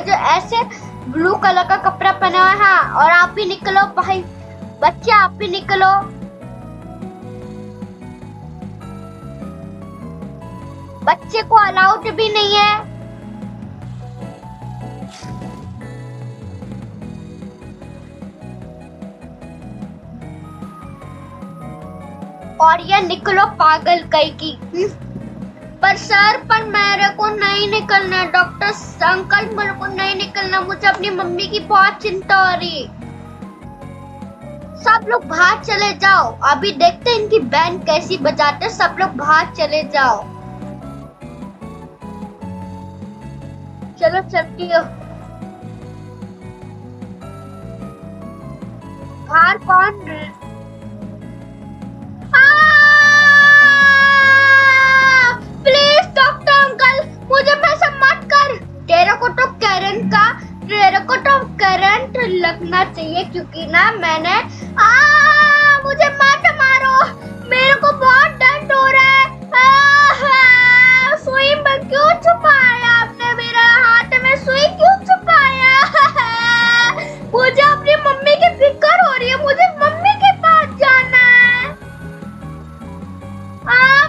जो ऐसे ब्लू कलर का कपड़ा पहना हुआ है। हाँ, और आप भी निकलो भाई, बच्चे आप भी निकलो। बच्चे को अलाउड भी नहीं है। और ये निकलो पागल कहीं की। पर सर, पर मेरे को नहीं निकलना। डॉक्टर अंकल मेरे को नहीं निकलना, मुझे अपनी मम्मी की बहुत चिंता हो रही। सब लोग बाहर चले जाओ, अभी देखते हैं इनकी बैंड कैसी बजाते। सब लोग बाहर चले जाओ। चलो चलती हो। बाहर कौन? प्लीज डॉक्टर रखना चाहिए, क्योंकि ना मैंने मुझे मत मारो, मेरे को बहुत दर्द हो रहा है। सुई में क्यों छुपाया आपने, मेरा हाथ में सुई क्यों छुपाया? मुझे अपनी मम्मी की फिक्र हो रही है, मुझे मम्मी के पास जाना है।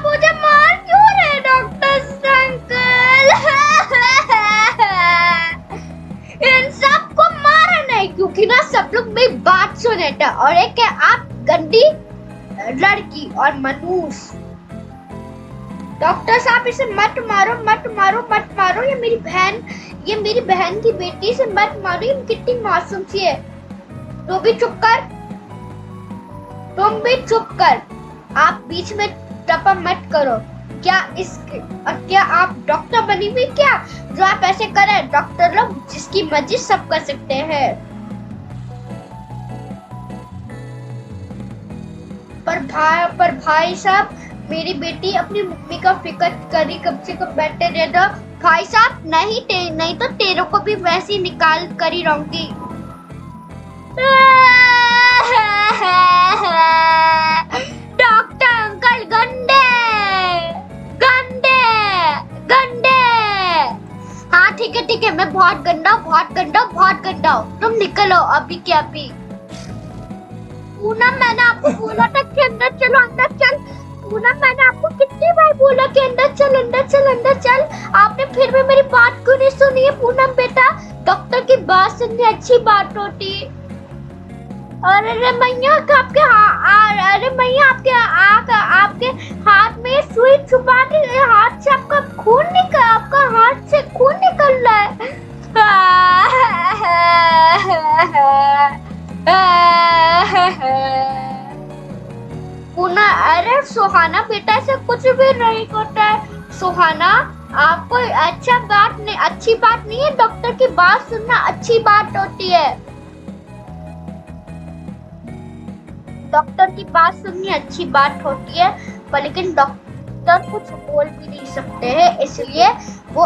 मुझे मार क्यों रहे डॉक्टर अंकल? इन सबको मारा नहीं, क्योंकि ना सब लोग मेरी बात सुने थे, और एक है आप गंदी लड़की और मनुष्य। डॉक्टर साहब इसे मत मारो, मत मारो, मत मारो, ये मेरी बहन की बेटी से मत मारो, ये कितनी मासूम सी है। तो भी चुप कर, तुम भी चुप कर, आप बीच में टपा मत करो। क्या आप डॉक्टर बनी हुई क्या, जो आप ऐसे करें? डॉक्टर लोग जिसकी मर्जी सब कर सकते हैं। पर भाई साहब, मेरी बेटी अपनी मम्मी का फिक्र करी, कम से कम बैठे रह दो। भाई साहब नहीं तो तेरे को भी वैसे ही निकाल कर ही रहूंगी। डॉक्टर अंकल गंदे गंदे गंदे। हाँ ठीक है, मैं बहुत गंदा हूँ। तुम निकलो अभी के अभी। पूनम, मैंने आपको बोला था कि अंदर चलो, अंदर चल। पूनम, मैंने आपको कितनी बार बोला कि अंदर चल, अंदर चल, अंदर चल। आपने फिर भी मेरी बात क्यों नहीं सुनी है? पूनम बेटा, डॉक्टर की बात सुननी अच्छी बात होती। अरे मैया, आपके हाथ में सुई छुपा के हाथ से आपका हाथ से खून निकल रहा है। पूना, अरे सुहाना बेटा, ऐसे कुछ भी नहीं होता है। सुहाना, आपको अच्छी बात नहीं है, डॉक्टर की बात सुनना अच्छी बात होती है। डॉक्टर की बात सुननी अच्छी बात होती है, पर लेकिन डॉक्टर कुछ बोल भी नहीं सकते हैं, इसलिए वो।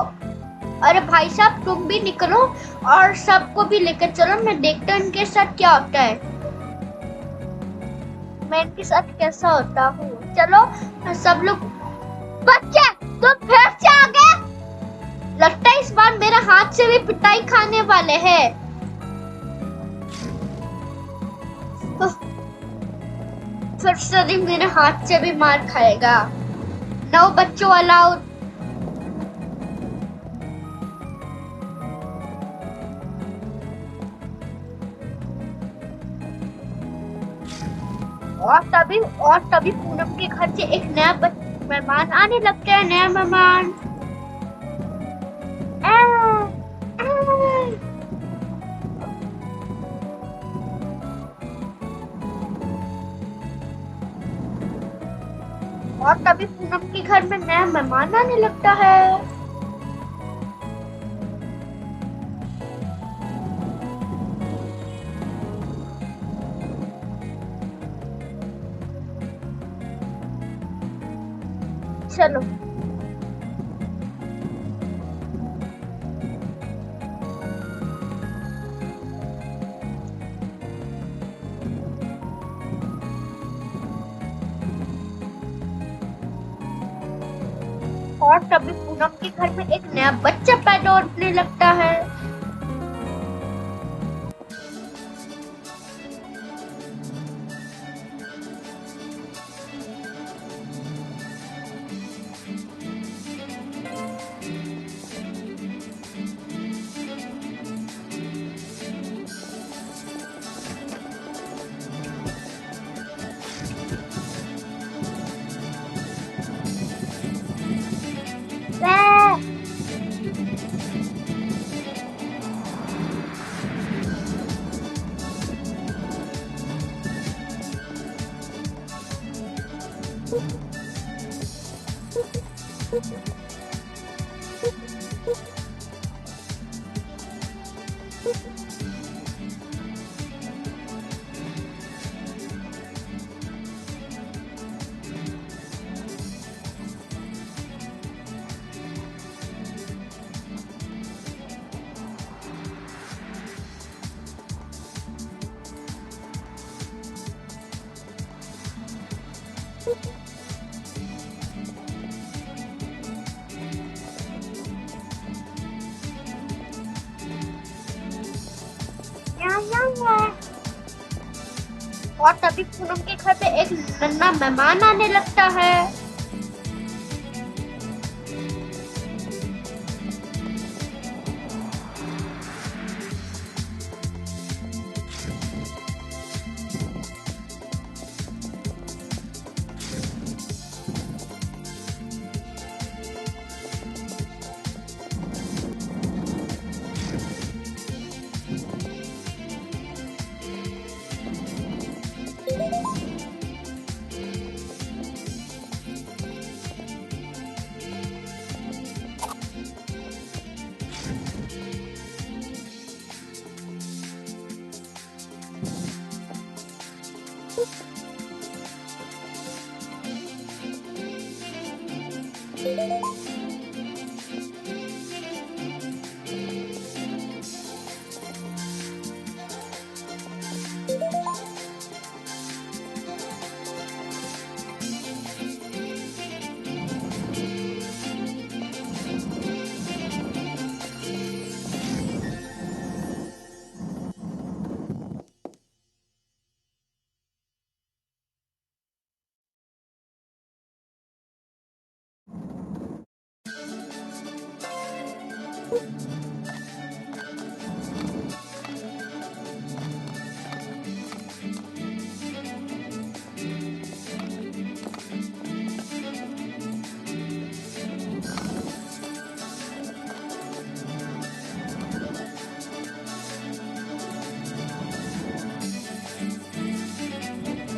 अरे भाई साहब, तुम भी निकलो और सबको भी लेकर चलो, मैं देखता हूँ इनके साथ क्या होता है, मैं इनके साथ कैसा होता हूँ। चलो सब लोग। बच्चे, तुम फिर से आ गए? लगता है इस बार मेरा हाथ से भी पिटाई खाने वाले हैं। फिर से मेरे हाथ से भी मार खाएगा। 9 बच्चों अलाउड। और तभी पूनम के घर से एक नया मेहमान आने लगता है। नया मेहमान। और तभी पूनम के घर में नया मेहमान आने लगता है। चलो और तभी पूनम के घर में एक नया बच्चा पैदा होने लगता है। और तभी पूनम के घर पे एक नन्हा मेहमान आने लगता है।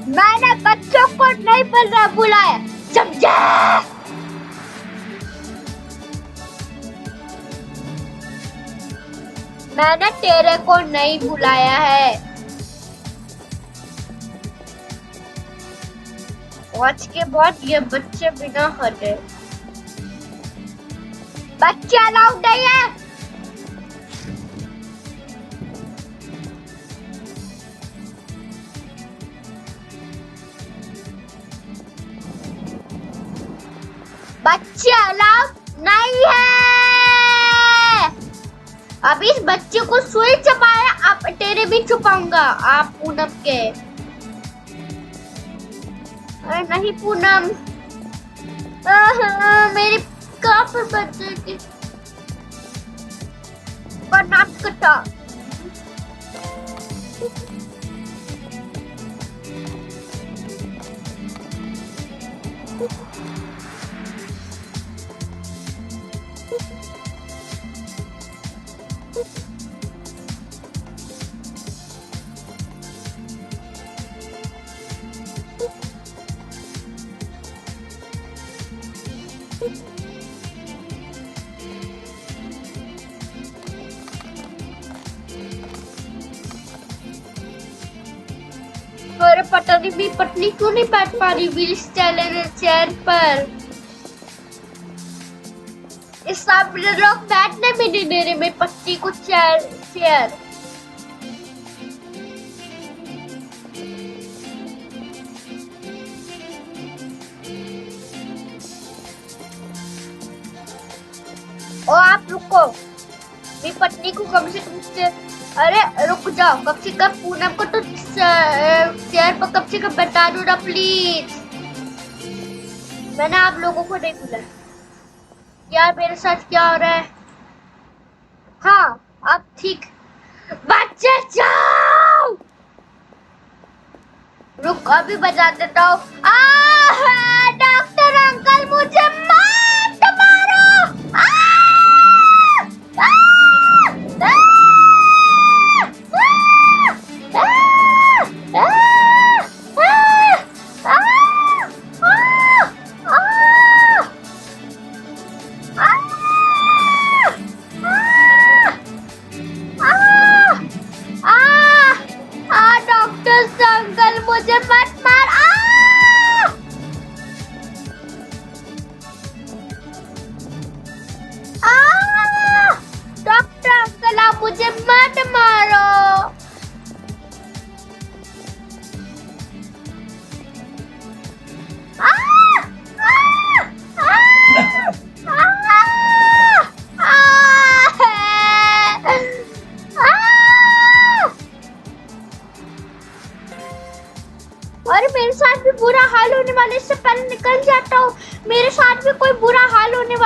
मैंने बच्चों को नहीं बुलाया, समझा? मैंने तेरे को नहीं बुलाया है। आज के बाद ये बच्चे बिना हटे, बच्चे अलाउड नहीं है। बच्चे अलाउड नहीं है। अब इस बच्चे को सुई चबाया, आप तेरे भी छुपाऊंगा। आप पूनम के, अरे नहीं पूनम, मेरी काफी बच्चे की नाटक था। अरे पता नहीं मेरी पत्नी क्यों नहीं बैठ पा रही व्हील चेयर पर। इस सब लोग बैठने भी नहीं दे रहे मेरी पत्नी को चेयर। और आप रुको, मेरी पत्नी को कम से कम अरे रुक जाओ, कम से कम पूनम को तो चेयर पर कम से कम बैठा दो ना प्लीज। मैंने आप लोगों को नहीं बुलाया यार, मेरे साथ क्या हो रहा है? हाँ अब ठीक। बच्चे जाओ, रुक अभी बजा देता हूँ। डॉक्टर अंकल मुझे मत मारो।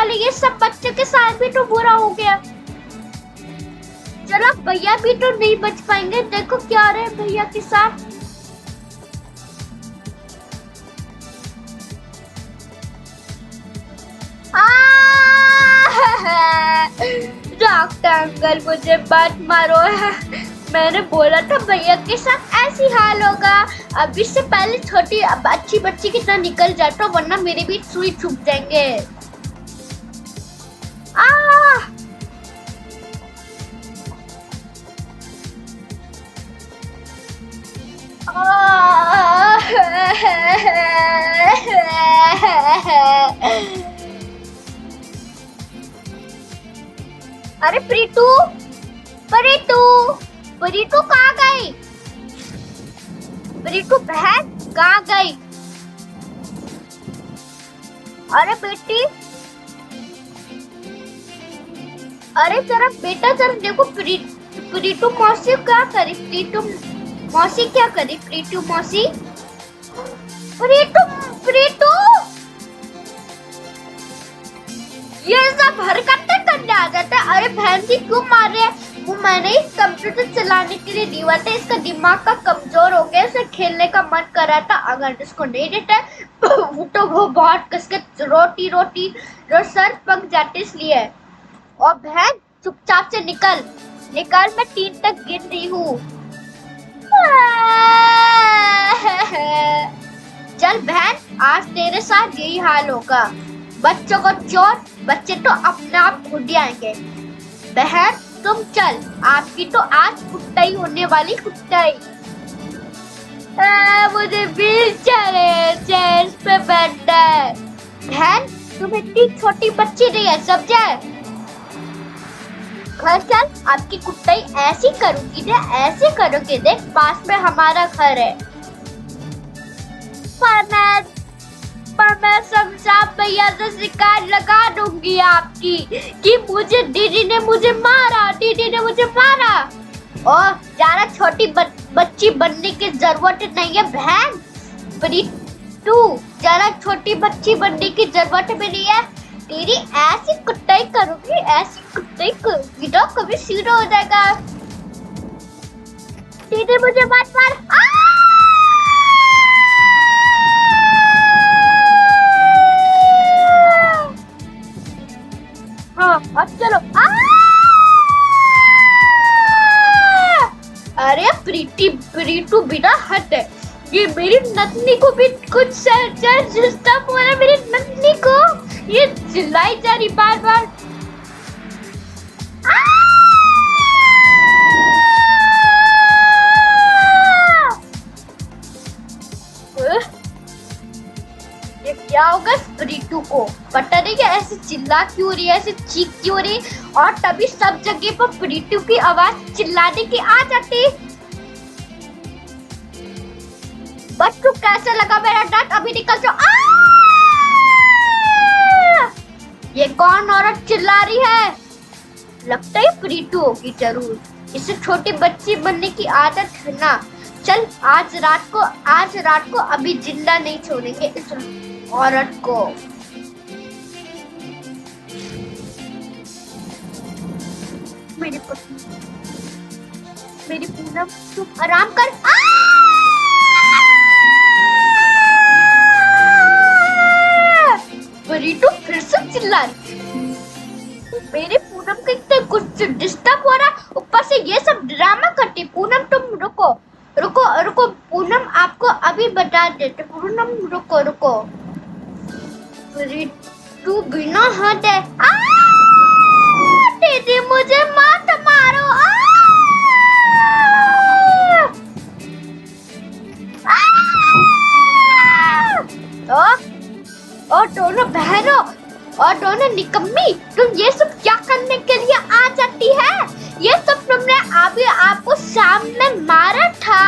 साले ये सब बच्चे के साथ भी तो बुरा हो गया। चलो भैया भी तो नहीं बच पाएंगे, देखो क्या हो रहा है भैया के साथ। डॉक्टर अंकल मुझे मत मारो है, मैंने बोला था भैया के साथ ऐसी हाल होगा। अब इससे पहले छोटी अब अच्छी बच्ची की तरह निकल जाता, वरना मेरे भी सुई चुभ जाएंगे। अरे प्रीतू, प्रीतू, प्रीतू कहाँ गई? प्रीतू बहन कहाँ गई? अरे बेटी, अरे जरा बेटा जरा देखो, प्रीतू मौसी क्या करी? प्रीतू मौसी क्या करी? प्रीतू मौसी, प्रीतू, प्रीतू ये सब हरकतें करने आ जाता है। अरे बहन जी क्यों मार रहे हैं? वो मैंने इस कंप्यूटर चलाने के लिए दिया था, इसका दिमाग का कमजोर हो गया, इसे खेलने का मन कर रहा था। अगर इसको नहीं देता तो वो बहुत कसके रोटी रोटी रो सर पक जाते इसलिए। और बहन चुपचाप से निकल निकल, मैं 3 तक गिन रही हूँ। चल बहन, आज तेरे साथ यही हाल होगा। बच्चों को चोट, बच्चे तो अपने आप खुद ही आएंगे। बहन तुम चल, आपकी तो आज कुटाई होने वाली, कुटाई। मुझे चेयर पे बैठना है। बहन तुम इतनी छोटी बच्ची नहीं है, समझे? घर चल, आपकी कुटाई ऐसी करूंगी ना, ऐसे करोगे, देख पास में हमारा घर है। पर मैं समझा भैया से शिकायत लगा दूंगी आपकी कि मुझे दीदी ने मुझे मारा, दीदी ने मुझे मारा। और ज्यादा छोटी बच्ची बनने की जरूरत नहीं है बहन। तू ज्यादा छोटी बच्ची बनने की जरूरत भी नहीं है। तेरी ऐसी कुटाई करूंगी, ऐसी कुटाई करूंगी तो कभी सीधा हो जाएगा। दीदी मुझे मत मार। हाँ अब चलो। अरे प्रीतू बिना हट है, ये मेरी नतनी को भी कुछ सिस्टम हो रहा है। मेरी नतनी को ये चिल्लाई जा रही बार बार। ये क्या होगा प्रीतू को? पता नहीं क्या ऐसे चिल्ला क्यों रही है, ऐसे चीख क्यों रही। और तभी सब जगह पर प्रीतू की आवाज चिल्लाने की आ जाती। बच्चों कैसे लगा मेरा डर? अभी निकल जाओ। ये कौन औरत चिल्ला रही है? लगता है प्रीतू होगी जरूर, इसे छोटी बच्ची बनने की आदत है ना। चल आज रात को अभी जिंदा नहीं छोड़ेंगे इस औरत को। मेरी पूनम तुम आराम कर। प्रीतू फिर से चिल्ला रही। मेरे पूनम को इतना कुछ डिस्टर्ब हो रहा, ऊपर से ये सब ड्रामा करती। पूनम तुम रुको रुको रुको, पूनम आपको अभी बता देते। पूनम रुको रुको, प्रीतू बिना हद है। दीदी मुझे मत मारो। और दोनों बहनों और दोनों निकम्मी, तुम ये सब क्या करने के लिए आ जाती है? ये सब तुमने अभी आपको सामने मारा था।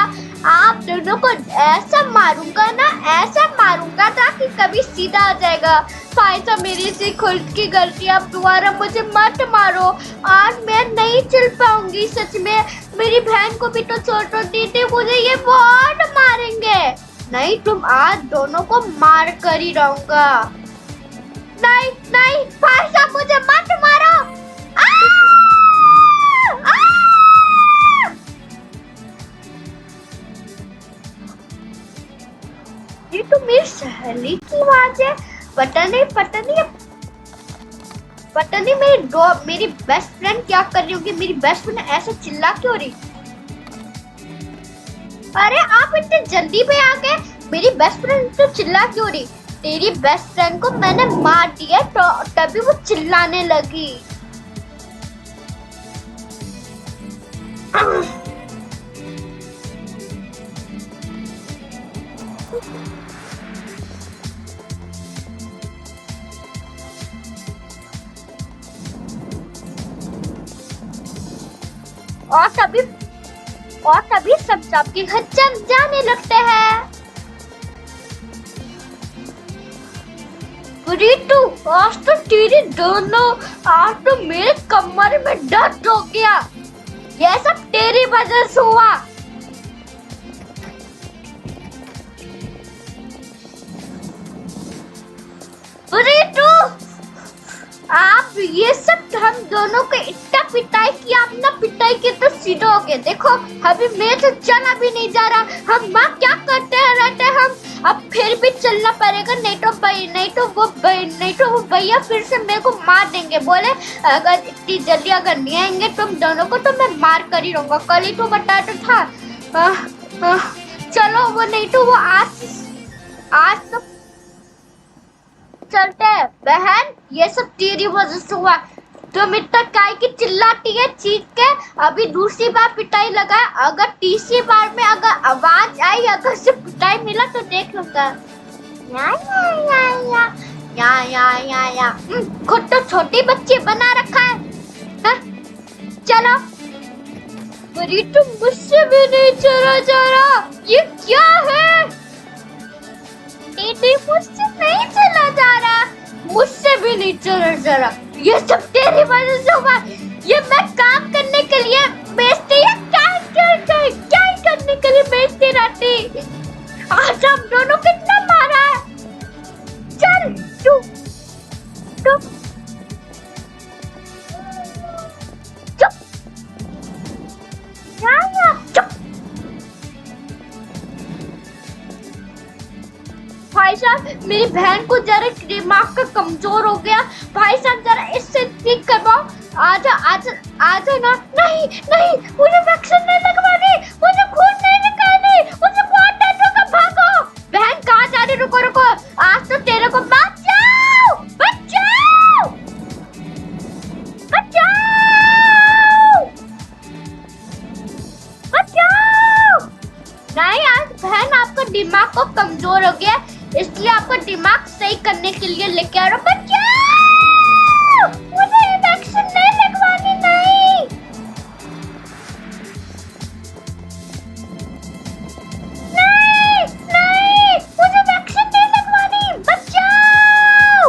आप दोनों को ऐसा मारूंगा ना, ऐसा मारूंगा था कि कभी सीधा आ जाएगा। फायदा मेरी से खुद की गलती, आप दोबारा मुझे मत मारो। आज मैं नहीं चल पाऊंगी सच में। मेरी बहन को भी तो छोड़ दी थी, मुझे ये बहुत मारेंगे। नहीं तुम आज दोनों को मार कर ही रहूंगा। नहीं नहीं भाई साहब मुझे मत मारो। आ! आ! ये तो मेरी सहेली की आवाज है। पता नहीं मेरी बेस्ट फ्रेंड क्या कर रही होगी। मेरी बेस्ट फ्रेंड ऐसे चिल्ला क्यों रही। अरे आप इतने जल्दी पे आ गए। मेरी बेस्ट फ्रेंड तो चिल्ला क्यों रही। तेरी बेस्ट फ्रेंड को मैंने मार दिया तो तभी वो चिल्लाने लगी। और तभी सब सबके घर जाने लगते हैं। रीतू आज तो तेरी दोनों आज तो मेरे कमरे में दर्द हो गया। ये सब तेरी वजह से हुआ। रीतू आप ये सब हम दोनों को इतना पिटाई किया। अपना पिटाई के तो सीधा हो गया। देखो अभी मेरे से चला भी नहीं जा रहा। हम माँ क्या करते हैं रहते हम। अब फिर भी चलना पड़ेगा नहीं तो वो भैया फिर से मेरे को मार देंगे। बोले अगर इतनी जल्दी अगर नहीं आएंगे तुम दोनों को तो मैं मार कर ही रहूंगा। कल ही तो बताया तो था। चलो वो नहीं तो वो आज तो चलते हैं। बहन ये सब तेरी वजह से हुआ। तुम इतना काय की चिल्लाती है चीख के। अभी दूसरी बार पिटाई लगा। अगर तीसरी बार में अगर आवाज आई अगर से पिटाई मिला तो देख लूंगा। या खुद तो छोटी बच्ची बना रखा है। हा? चलो तुम मुझसे भी नहीं चला जा रहा। ये क्या है। दीदी मुझसे नहीं चला जा रहा। मुझसे भी नहीं चला जा रहा। ये सब तेरी वजह से हुआ। ये मैं काम करने के लिए बेचती है क्या करने के लिए बेचती रहती। आज हम दोनों कितना मारा है। चल तू चुप चुप। भाई साहब मेरी बहन को जरा दिमाग का कमजोर हो गया। भाई साहब जरा इससे ठीक करवाओ। आजा ना। नहीं मुझे वैक्सीन नहीं लगवानी। मुझे खून नहीं निकालनी। मुझे बहुत दर्द होगा। भागो। बहन कहाँ जा रही। रुको आज तो तेरे को बचाओ। नहीं आज बहन आपका दिमाग को कमजोर हो गया इसलिए आपका दिमाग सही करने के लिए लेके आ रहा हूं। बचाओ। मुझे वैक्सीन नहीं लगवानी। नहीं मुझे वैक्सीन नहीं लगवानी। बचाओ।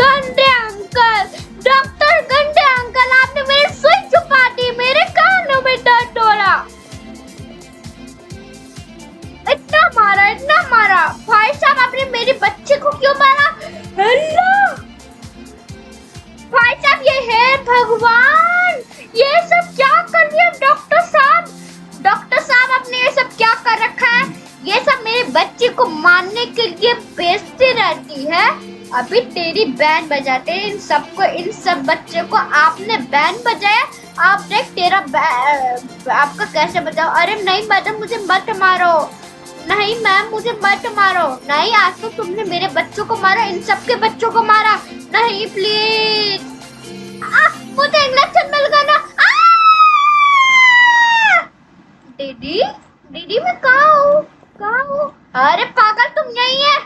गंदे अंकल डॉक्टर गंदे अंकल आपने मेरी सुई छुपा दी। मेरे कानों में दर्द हो रहा। इतना मारा। भाई साहब आपने मेरे बच्चे को क्यों मारा। अल्लाह भाई साहब ये है भगवान। ये सब क्या कर रही है डॉक्टर साहब आपने ये सब क्या कर रखा है। ये सब मेरे बच्चे को मारने के लिए बेचती रहती है। अभी तेरी बैंड बजाते हैं इन सब बच्चे को आपने बैंड बजाया। आप देख तेरा आपका कैसे बजाओ। अरे नहीं मैडम मुझे मत मारो। नहीं मैम मुझे मत मारो। नहीं आज तो तुमने मेरे बच्चों को मारा। इन सबके बच्चों को मारा। नहीं प्लीज। मुझे इंजेक्शन मिल गया ना। दीदी मैं कहाँ हूँ। अरे पागल तुम यही है।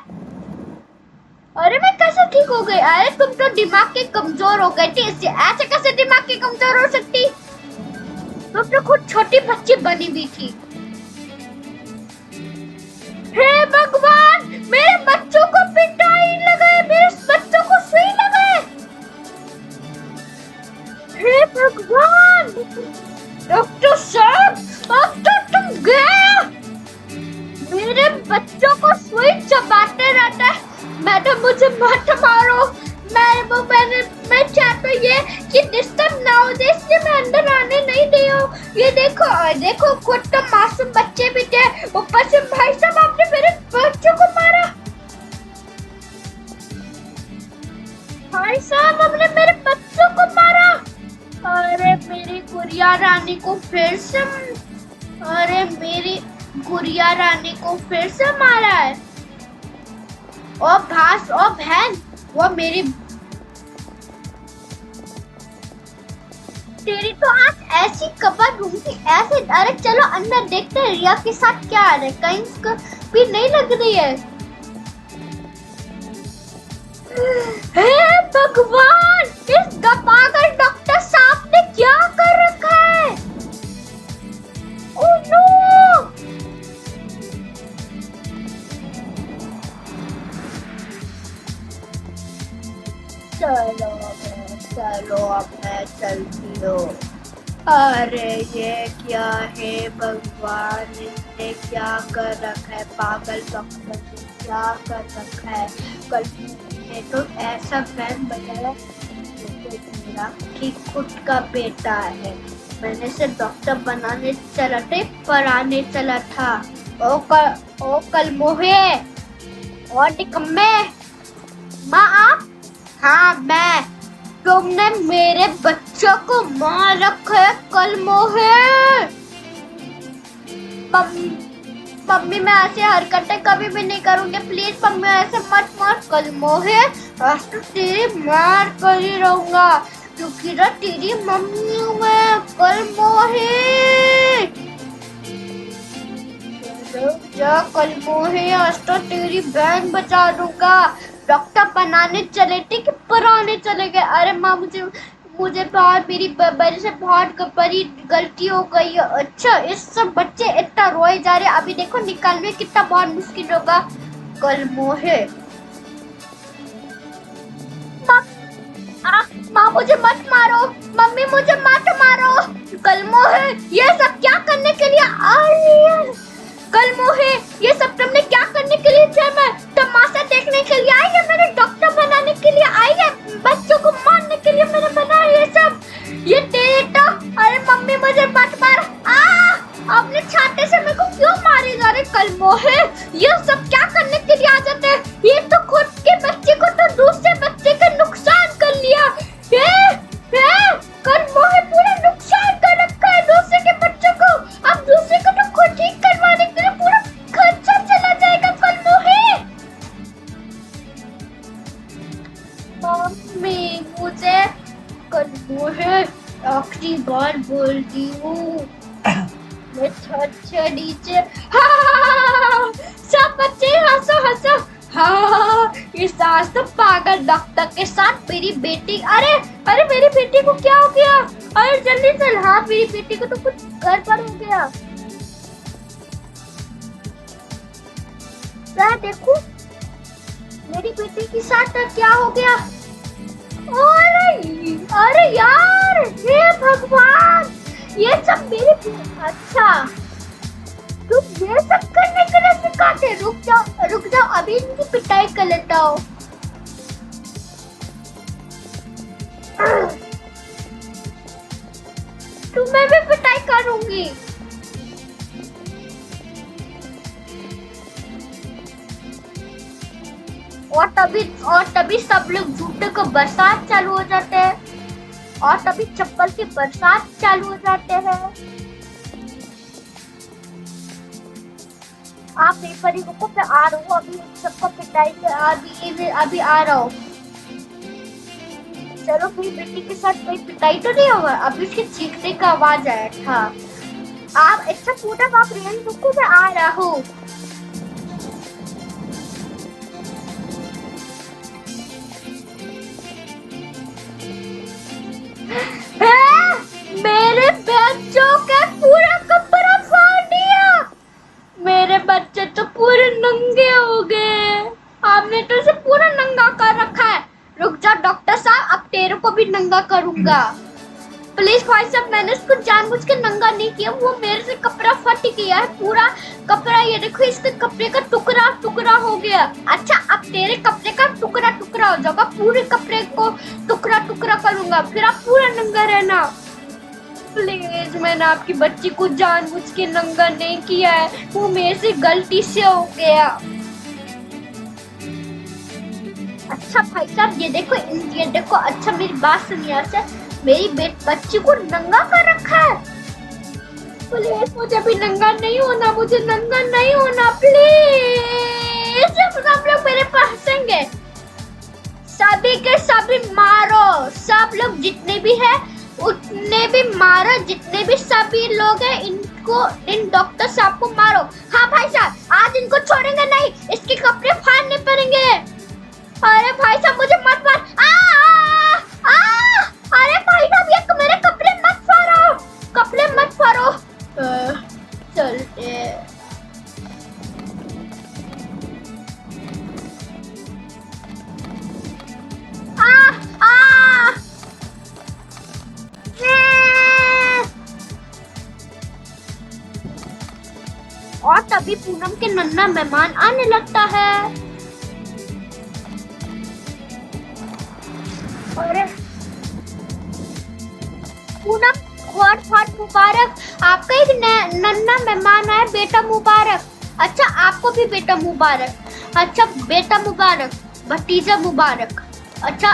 अरे मैं कैसे ठीक हो गई। अरे तुम तो दिमाग के कमजोर हो गई थी। ऐसे कैसे दिमाग की कमजोर हो सकती। तुम तो खुद छोटी बच्ची बनी हुई थी। हे भगवान मेरे बच्चों को पिटाई लगाए। मेरे बच्चों को सुई लगाए। हे भगवान डॉक्टर साहब अब तो तुम गए। मेरे बच्चों को सुई चबाते रहता है। भाई साहब, हमने मेरे बच्चों को मारा। अरे मेरी गुड़िया रानी को फिर से, अरे मेरी गुड़िया रानी को फिर से मारा है। ओ भास, ओ बहन, वो मेरी, तेरी तो आज ऐसी कबर दूंगी ऐसे। अरे चलो अंदर देखते हैं रिया के साथ क्या आ रहा है, कहीं इसको भी नहीं लग रही है। हे भगवान, इस पागल डॉक्टर साहब ने क्या कर रखा है। ओह नो, चलो अब मैं चलती हूँ। अरे ये क्या है भगवान, इसने क्या कर रखा है, पागल डॉक्टर ने क्या कर रखा है। कल ने तो ऐसा फैन बनाया जैसे मेरा ठीक खुद का बेटा है। मैंने से डॉक्टर बनाने चला था, पढ़ाने चला था। ओ कल मोहे और निकम्मे, माँ आप? हाँ मैं। तुमने मेरे बच्चों को मार रखा है कल मोहे। मम्मी मैं ऐसे हरकतें कभी भी नहीं करूंगी, प्लीज मम्मी ऐसे मत मार कल मोहे। आज तो तेरी मार कर ही रहूंगा, क्योंकि ना तेरी मम्मी हूँ मैं कल मोहे। जा कल मोहे, आज तो तेरी बहन बचा दूंगा। डॉक्टर बनाने चले थे कि पढ़ाने चले गए? अरे माँ, मुझे बहुत मेरी बड़ी से बहुत बड़ी गलती हो गई है। अच्छा, इस सब बच्चे इतना रोए जा रहे, अभी देखो निकालने कितना बहुत मुश्किल होगा। कल मोहे, माँ मुझे मत मारो, मम्मी मुझे मत मारो। कल मोहे, ये सब क्या करने के लिए आ रही है? कल मोहे, ये सब तुमने क्या करने के लिए किया? मैं तमाशा देखने के लिए आई है? मैंने डॉक्टर बनाने के लिए आई है? बच्चों को मारने के लिए मैंने बनाया ये सब? ये तेरे तो, अरे मम्मी मुझे मत मार। अपने छाते से मेरे को क्यों मारे जा रहे? कल मोहे, ये सब क्या करने के लिए आ जाते हैं? ये तो खुद के बच्चे को तो दूसरे बच्चे का नुकसान कर लिया। कल मोहे पूरा नुकसान कर रखा है दूसरे के बच्चों को। अब दूसरे को तो खुद ठीक करवाने के लिए पूरा खर्चा चला जाएगा कल मोहे। मम्मी मुझे कल मोहे आखिरी बार बोलती हूँ, मैं छत से नीचे। सब बच्चे हंसो हंसो। हाँ, इस आज तो पागल डॉक्टर के साथ मेरी बेटी। अरे मेरी बेटी को क्या हो गया? अरे जल्दी चल। हाँ, मेरी बेटी को तो कुछ गड़बड़ हो गया। देखो मेरी बेटी के साथ क्या हो गया। अरे यार, हे भगवान, ये सब मेरे, अच्छा तुम ये सब करने के लिए सिखाते? रुक जाओ, अभी इनकी पिटाई कर लेता हूँ। तुम्हें भी पिटाई करूंगी। और तभी सब लोग जूते को बरसात चालू हो जाते हैं, और तभी चप्पल की बरसात चालू हो जाते हैं। आप पेपर ही रुको, मैं आ रहा हूँ अभी। सबको पिटाई से अभी आ रहा हूँ। चलो, मेरी बेटी के साथ कोई पिटाई तो नहीं होगा, अभी उसके चीखने का आवाज आया था। आप अच्छा पूनम, आप रियल रुको, मैं आ रहा हूँ। मेरे बच्चों का पूरा कपड़ा फाड़ दिया। मेरे बच्चे तो पूरे नंगे हो गए। आपने तो इसे पूरा नंगा कर रखा है। रुक जा डॉक्टर साहब, अब तेरे को भी नंगा करूंगा। प्लीज भाई साहब, मैंने इसको जानबूझ के नंगा नहीं किया, वो मेरे से कपड़ा फट गया है पूरा कपड़ा। ये देखो, इसके कपड़े का टुकड़ा टुकड़ा हो गया। अच्छा, अब तेरे कपड़े का टुकड़ा टुकड़ा हो जाएगा, पूरे कपड़े को टुकड़ा टुकड़ा करूंगा, फिर आप पूरा नंगा रहना। प्लीज, मैंने आपकी बच्ची को जानबूझ के नंगा नहीं किया है, वो मेरे से गलती से हो गया। अच्छा भाई साहब ये देखो, अच्छा मेरी बात सुनिए। अच्छा मेरी बच्ची को नंगा कर रखा है। प्लीज मुझे भी नंगा नहीं होना, मुझे नंगा नहीं होना प्लीज। सब लोग मेरे पास आएंगे, सभी के सभी मारो, सब लोग जितने भी है उतने भी मारो, जितने भी सभी लोग हैं इनको, इन डॉक्टर साहब को मारो। हाँ भाई साहब आज इनको छोड़ेंगे नहीं, इसके कपड़े फाड़ने पड़ेंगे। अरे भाई साहब मुझे मत मार। अरे भाई साहब ये मेरे कपड़े मत फाड़ो, कपड़े मत फाड़ो। चलते और तभी पूनम के नन्हा मेहमान आने लगता है। अरे पूनम बहुत मुबारक, आपका एक नन्हा मेहमान आया, बेटा मुबारक। अच्छा आपको भी बेटा मुबारक। अच्छा बेटा मुबारक, भतीजा मुबारक। अच्छा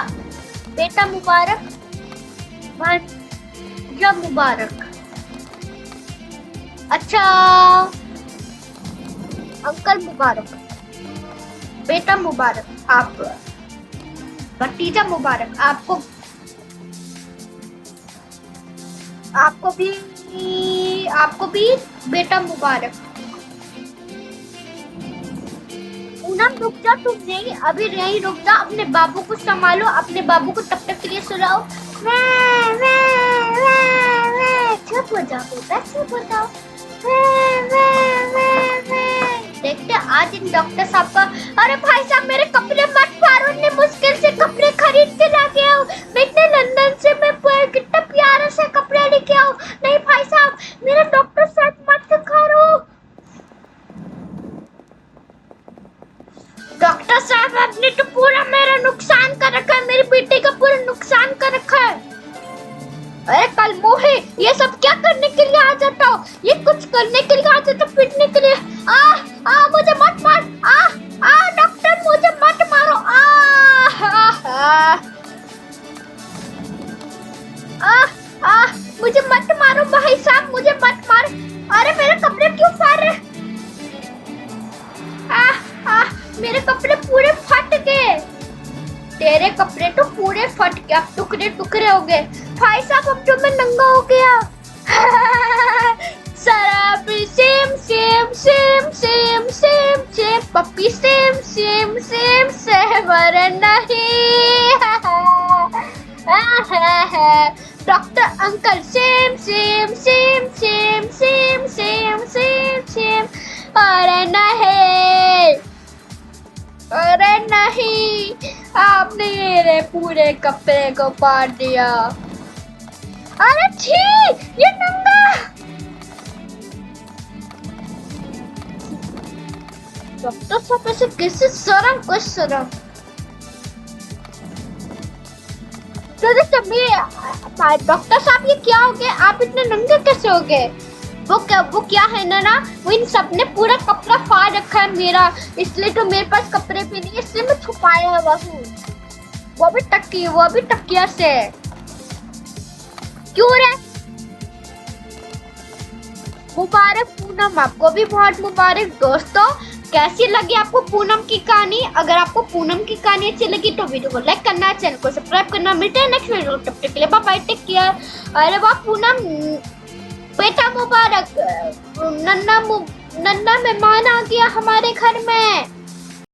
बेटा मुबारक, भतीजा मुबारक। अच्छा अंकल मुबारक, बेटा मुबारक, आप भतीजा मुबारक, आपको भी बेटा मुबारक। पूनम रुक जा, तुम नहीं अभी यहीं रुक जा, अपने बाबू को संभालो, अपने बाबू को तब तक के लिए सुलाओ। चुप हो जाओ बेटा, चुप हो जाओ। देखते आज इन डॉक्टर साहब का। अरे भाई साहब मेरे कपड़े मत फाड़ो, इतने मुश्किल से कपड़े खरीद के लाके आओ, मैं इतने लंदन से मैं कितना प्यारा से कपड़े लेके आओ। नहीं भाई साहब मेरा डॉक्टर साहब मत खाओ। डॉक्टर साहब आपने तो पूरा मेरा नुकसान कर रखा है, मेरी बेटी का पूरा नुकसान कर रखा है। अरे कल मोहे ये सब क्या करने के लिए आ जाता हो, ये कुछ करने के लिए आ जाता, पीटने के लिए। मुझे मत मार, डॉक्टर मुझे मत मारो। मुझे मत मारो भाई साहब, मुझे मत मार। अरे मेरे कपड़े क्यों फाड़ रहे? मेरे कपड़े पूरे फट गए। तेरे कपड़े तो पूरे फट गए, अब टुकड़े टुकड़े हो गए। भाई साहब अब तो मैं नंगा हो गया। सराबी same same same same same same, पप्पी सेम सेम सेम सेम, अरे नहीं। Doctor uncle same same same same same same same same, अरे नहीं, अरे नहीं, आपने मेरे पूरे कपड़े को फाड़ दिया। अरे छी, ये नंगा। डॉक्टर साहब ऐसे कैसे, शर्म को शर्म। डॉक्टर साहब ये क्या हो गया, आप इतने नंगे कैसे हो गए? वो क्या है ना, वो इन सब ने पूरा कपड़ा फाड़ रखा है मेरा, इसलिए तो मेरे पास कपड़े भी नहीं, इसलिए मैं छुपाया हुआ हूँ। वो भी तकिया से। क्यों रे? मुबारक पूनम, आपको भी बहुत मुबारक। दोस्तों कैसी लगी आपको पूनम की कहानी? अगर आपको पूनम की कहानी अच्छी लगी तो वीडियो को लाइक करना, चैनल को सब्सक्राइब करना। मिलते हैं नेक्स्ट वीडियो, तब तक के लिए बाय बाय, टेक केयर। अरे वाह पूनम, बेटा मुबारक, नन्ना मेहमान आ गया हमारे घर में।